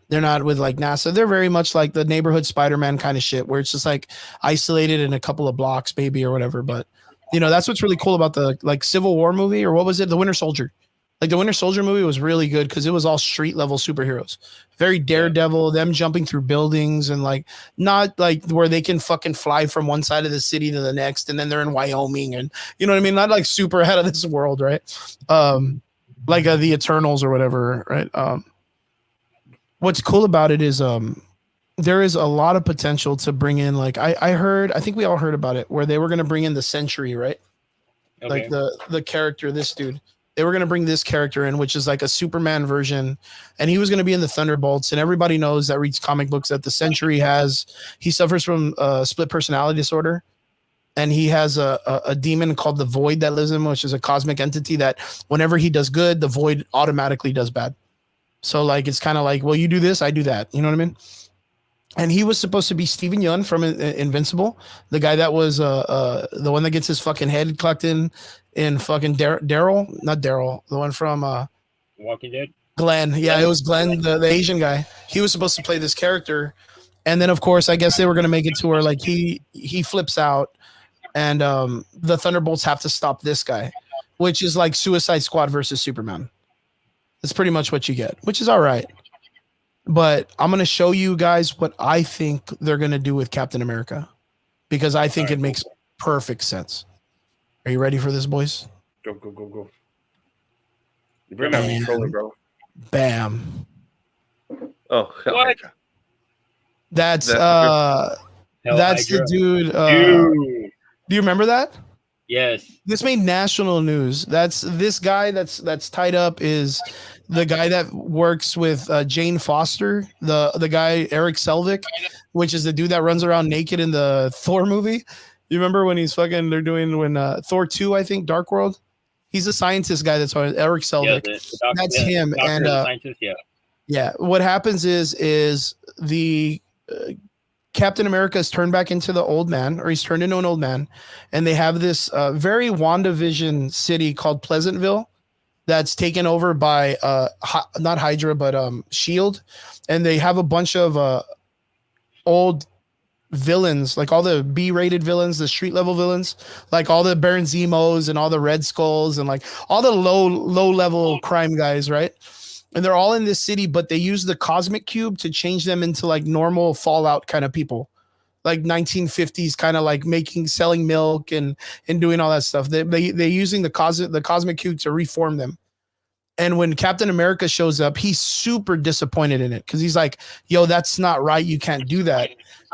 They're not with like NASA. They're very much like the neighborhood Spider-Man kind of shit, where it's just like isolated in a couple of blocks, maybe, or whatever. But that's what's really cool about the like Civil War movie, or what was it, the Winter Soldier. Like the Winter Soldier movie was really good because it was all street level superheroes, very Daredevil, them jumping through buildings, and like not like where they can fucking fly from one side of the city to the next, and then they're in Wyoming, and you know what I mean? Not like super ahead of this world, right? Like the Eternals or whatever, right? What's cool about it is there is a lot of potential to bring in, like I think we all heard about it, where they were going to bring in the Sentry, right? Okay. Like the character, this dude. They were going to bring this character in, which is like a Superman version, and he was going to be in the Thunderbolts. And everybody knows that reads comic books that the Sentry he suffers from split personality disorder, and he has a demon called the Void that lives in him, which is a cosmic entity that whenever he does good, the Void automatically does bad. So like it's kind of like, well, you do this, I do that. You know what I mean? And he was supposed to be Steven Yeun from Invincible, the guy that was the one that gets his fucking head clucked in fucking Daryl, not Daryl, the one from Walking Dead. Glenn. Yeah, it was Glenn, the Asian guy. He was supposed to play this character, and then of course I guess they were gonna make it to where like he flips out, and the Thunderbolts have to stop this guy, which is like Suicide Squad versus Superman. That's pretty much what you get, which is all right. But I'm going to show you guys what I think they're going to do with Captain America, because I think it makes perfect sense. Are you ready for this, boys? Go. You bring my controller, bro. Bam. Oh, hell What? yeah. That's Hell, the Hydra. dude. Dude. Do you remember that? Yes. This made national news. That's this guy that's tied up is the guy that works with Jane Foster, the guy Eric Selvig, which is the dude that runs around naked in the Thor movie. You remember when they're doing Thor 2, I think, Dark World? He's a scientist guy that's on Eric Selvig. Yeah, the doctor, That's him. Doctor And scientist, yeah. yeah, what happens is the Captain America is turned back into the old man, or he's turned into an old man, and they have this very WandaVision city called Pleasantville that's taken over by not Hydra but Shield, and they have a bunch of old villains, like all the B-rated villains, the street level villains, like all the Baron Zemos and all the Red Skulls and like all the low level crime guys, right? And they're all in this city, but they use the cosmic cube to change them into like normal Fallout kind of people, like 1950s kind of like selling milk and doing all that stuff. They're using the cosmic cube to reform them. And when Captain America shows up, he's super disappointed in it because he's like, "Yo, that's not right. You can't do that."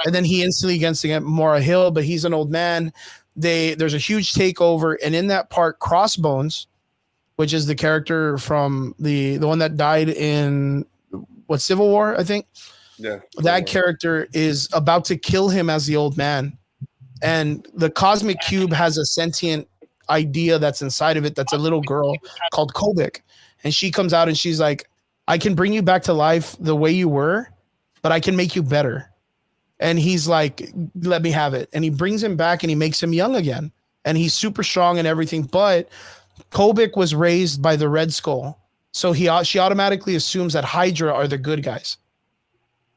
And then he instantly gets to get Maura Hill, but he's an old man. There's a huge takeover, and in that part, Crossbones, which is the character from the one that died in Civil War, I think. Yeah. That character is about to kill him as the old man. And the cosmic cube has a sentient idea that's inside of it that's a little girl called Kobik. And she comes out and she's like, "I can bring you back to life the way you were, but I can make you better." And he's like, "Let me have it." And he brings him back and he makes him young again. And he's super strong and everything, but Kobik was raised by the Red Skull, so she automatically assumes that Hydra are the good guys.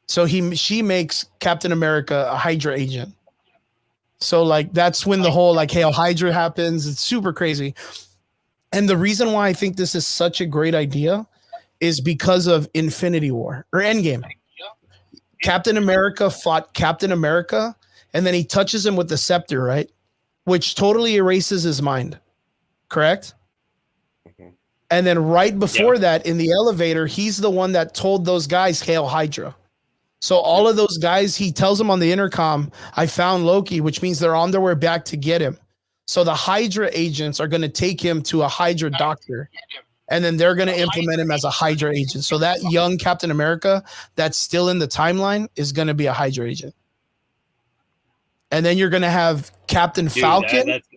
So she makes Captain America a Hydra agent. So like that's when the whole like Hail Hydra happens. It's super crazy. And the reason why I think this is such a great idea is because of Infinity War or Endgame. Captain America fought Captain America, and then he touches him with the scepter, right? Which totally erases his mind. Correct? And then right before that in the elevator, he's the one that told those guys, "Hail Hydra." So all of those guys, he tells them on the intercom, "I found Loki," which means they're on their way back to get him. So the Hydra agents are going to take him to a Hydra doctor. and then they're going to implement him as a Hydra agent. So that young Captain America that's still in the timeline is going to be a Hydra agent. And then you're going to have Captain Falcon. That's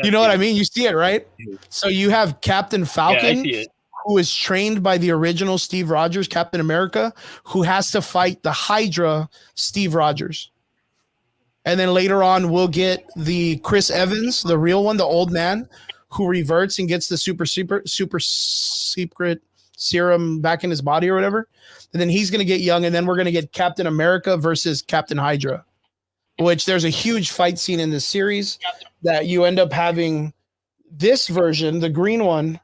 you know what I mean? You see it, right? So you have Captain Falcon, Yeah, I see it. who is trained by the original Steve Rogers, Captain America, who has to fight the Hydra, Steve Rogers. And then later on, we'll get the Chris Evans, the real one, the old man, who reverts and gets the super secret serum back in his body or whatever. And then he's going to get young, and then we're going to get Captain America versus Captain Hydra, which there's a huge fight scene in this series that you end up having this version, the green one,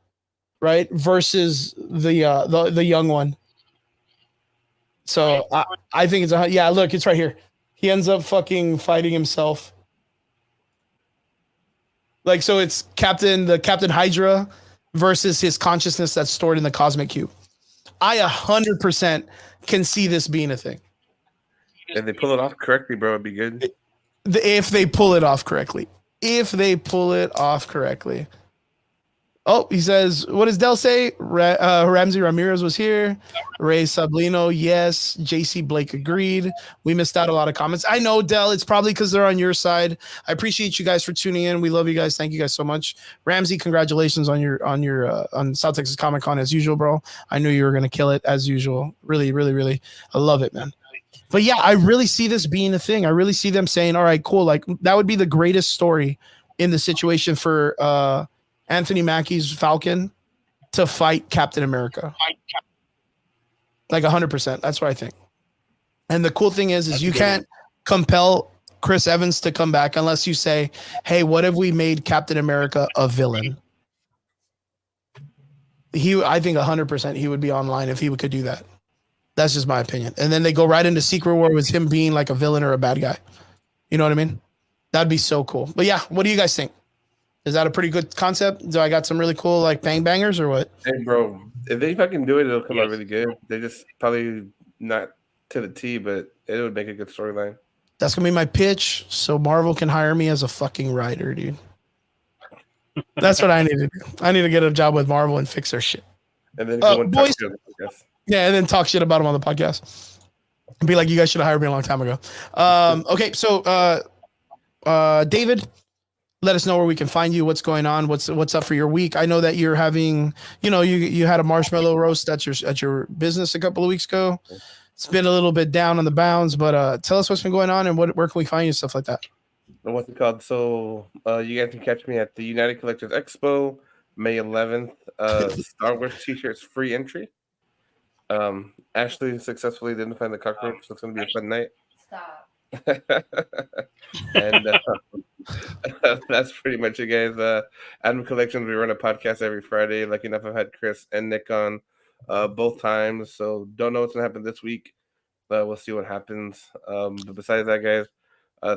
right, versus the young one. So I think it's look, it's right here. He ends up fucking fighting himself. Like, so it's Captain Hydra versus his consciousness that's stored in the Cosmic Cube. I 100% can see this being a thing. If they pull it off correctly, bro, it'd be good. If they pull it off correctly. Oh, he says, what does Del say? Ramsey Ramirez was here. Ray Sablino, yes. JC Blake agreed. We missed out a lot of comments. I know, Del, it's probably because they're on your side. I appreciate you guys for tuning in. We love you guys. Thank you guys so much. Ramsey, congratulations on South Texas Comic Con as usual, bro. I knew you were gonna kill it as usual. Really, really, really. I love it, man. But yeah, I really see this being a thing. I really see them saying, all right, cool. Like, that would be the greatest story in the situation for Anthony Mackie's Falcon to fight Captain America. Like 100%. That's what I think. And the cool thing is you can't compel Chris Evans to come back unless you say, hey, what if we made Captain America a villain? I think 100% he would be online if he could do that. That's just my opinion. And then they go right into Secret War with him being like a villain or a bad guy. You know what I mean? That'd be so cool. But yeah, what do you guys think? Is that a pretty good concept? Do I got some really cool like bang bangers or what? Hey, bro, if they fucking do it, it'll come out really good. They just probably not to the T, but it would make a good storyline. That's gonna be my pitch, so Marvel can hire me as a fucking writer, dude. That's what I need to do. I need to get a job with Marvel and fix their shit. And then go and boys, talk to them, yeah, and then talk shit about them on the podcast. And be like, you guys should have hired me a long time ago. Okay, so David, let us know where we can find you. What's going on? What's up for your week? I know that you're having, you had a marshmallow roast at your business a couple of weeks ago. It's been a little bit down on the bounds, but tell us what's been going on and where can we find you, stuff like that. And what's it called? So you guys can catch me at the United Collectors Expo, May 11th. Star Wars t-shirts free entry. Ashley successfully identified the cockroach, so it's gonna be a fun night. Stop. And that's pretty much it, guys. Adam Collections, we run a podcast every Friday. Lucky enough, I've had Chris and Nick on both times, so don't know what's gonna happen this week. We'll see what happens. But besides that, guys,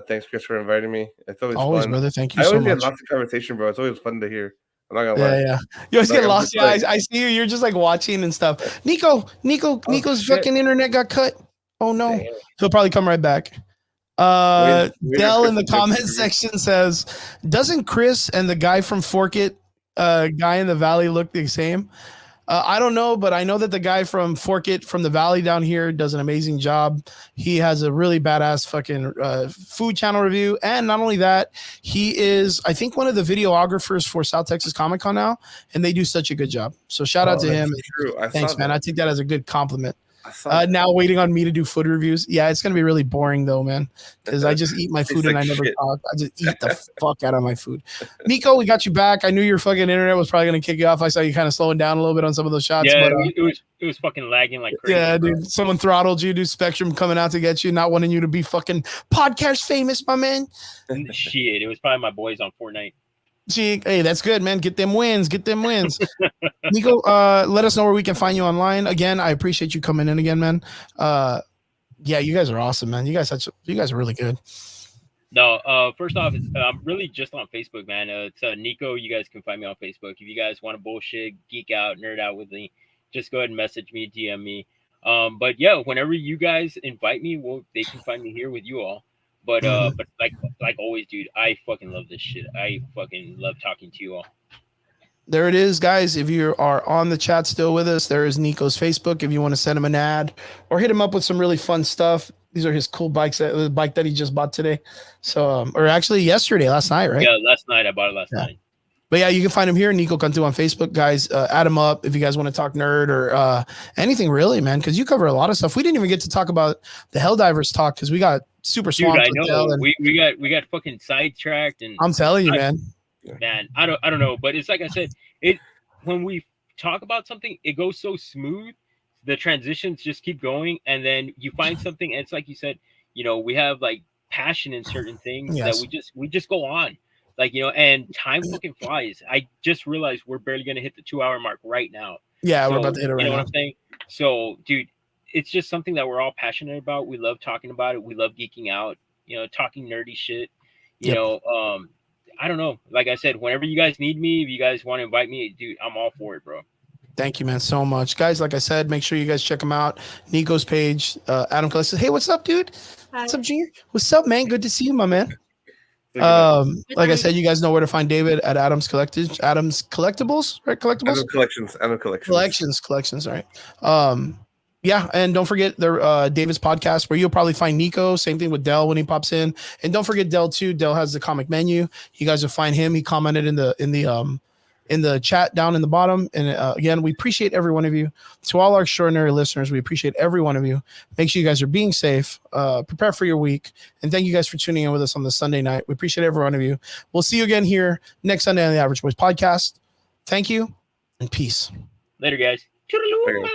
thanks, Chris, for inviting me. It's always fun, brother. Thank you I so always much. get lots of conversation, bro. It's always fun to hear. I'm not gonna lie. Yeah. You always get I'm lost. just Yeah, like- I see you. You're just like watching and stuff. Nico's shit. fucking internet got cut. Oh no. Damn. He'll probably come right back. Wait, Dell in the Chris- comment section says, doesn't Chris and the guy from Fork It, guy in the Valley look the same? I don't know, but I know that the guy from Fork It from the Valley down here does an amazing job. He has a really badass fucking food channel review. And not only that, he is, I think, one of the videographers for South Texas Comic Con now, and they do such a good job. So shout out to that's him. True. Thanks, man. I take that as a good compliment. I saw Now waiting on me to do food reviews. Yeah, it's gonna be really boring though, man. Because I just eat my food and I like never shit. talk. I just eat the fuck out of my food. Nico, we got you back. I knew your fucking internet was probably gonna kick you off. I saw you kind of slowing down a little bit on some of those shots. Yeah, but, it was fucking lagging like crazy. yeah, dude. Someone throttled you, dude. Spectrum coming out to get you, not wanting you to be fucking podcast famous, my man. Shit, it was probably my boys on Fortnite. Gee, hey, that's good, man. Get them wins. Nico, let us know where we can find you online. Again, I appreciate you coming in again, man. Yeah, you guys are awesome, man. You guys are really good. No, first off, I'm really just on Facebook, man. It's Nico. You guys can find me on Facebook. If you guys want to bullshit, geek out, nerd out with me, just go ahead and message me, DM me. But yeah, whenever you guys invite me, they can find me here with you all. But but like always, dude, I fucking love this shit. I fucking love talking to you all. there it is, guys. If you are on the chat still with us, there is Nico's Facebook. If you want to send him an ad or hit him up with some really fun stuff. These are his cool bikes. The bike that he just bought today. So, or actually last night, right? Yeah, last night. I bought it last night. But yeah, you can find him here, Nico Cantu on Facebook, guys. Add him up if you guys want to talk nerd or anything really, man, because you cover a lot of stuff. We didn't even get to talk about the Helldivers talk because we got super swamped. Dude, I know. We got fucking sidetracked, and I'm telling you, man. Man, I don't know, but it's like I said, when we talk about something, it goes so smooth. The transitions just keep going, and then you find something, and it's like you said, we have like passion in certain things that we just go on. Like, and time fucking flies. I just realized we're barely going to hit the 2-hour mark right now. Yeah, we're about to hit it right now. You know what I'm saying? So, dude, it's just something that we're all passionate about. We love talking about it. We love geeking out, talking nerdy shit. You know, I don't know. Like I said, whenever you guys need me, if you guys want to invite me, dude, I'm all for it, bro. Thank you, man, so much. Guys, like I said, make sure you guys check him out. Nico's page. Adam Kelly says, hey, what's up, dude? Hi. What's up, Junior? What's up, man? Good to see you, my man. Like I said, you guys know where to find David at Adam's Collectibles, right? Collectibles? Adam Collections. All right. Yeah, and don't forget the David's podcast where you'll probably find Nico. Same thing with Dell when he pops in, and don't forget Dell too. Dell has the comic menu. You guys will find him. He commented in the chat down in the bottom. And again, we appreciate every one of you. To all our extraordinary listeners, we appreciate every one of you. Make sure you guys are being safe. Prepare for your week, and thank you guys for tuning in with us on the Sunday night. We appreciate every one of you. We'll see you again here next Sunday on the Average Boys Podcast. Thank you and peace. Later, guys. Later.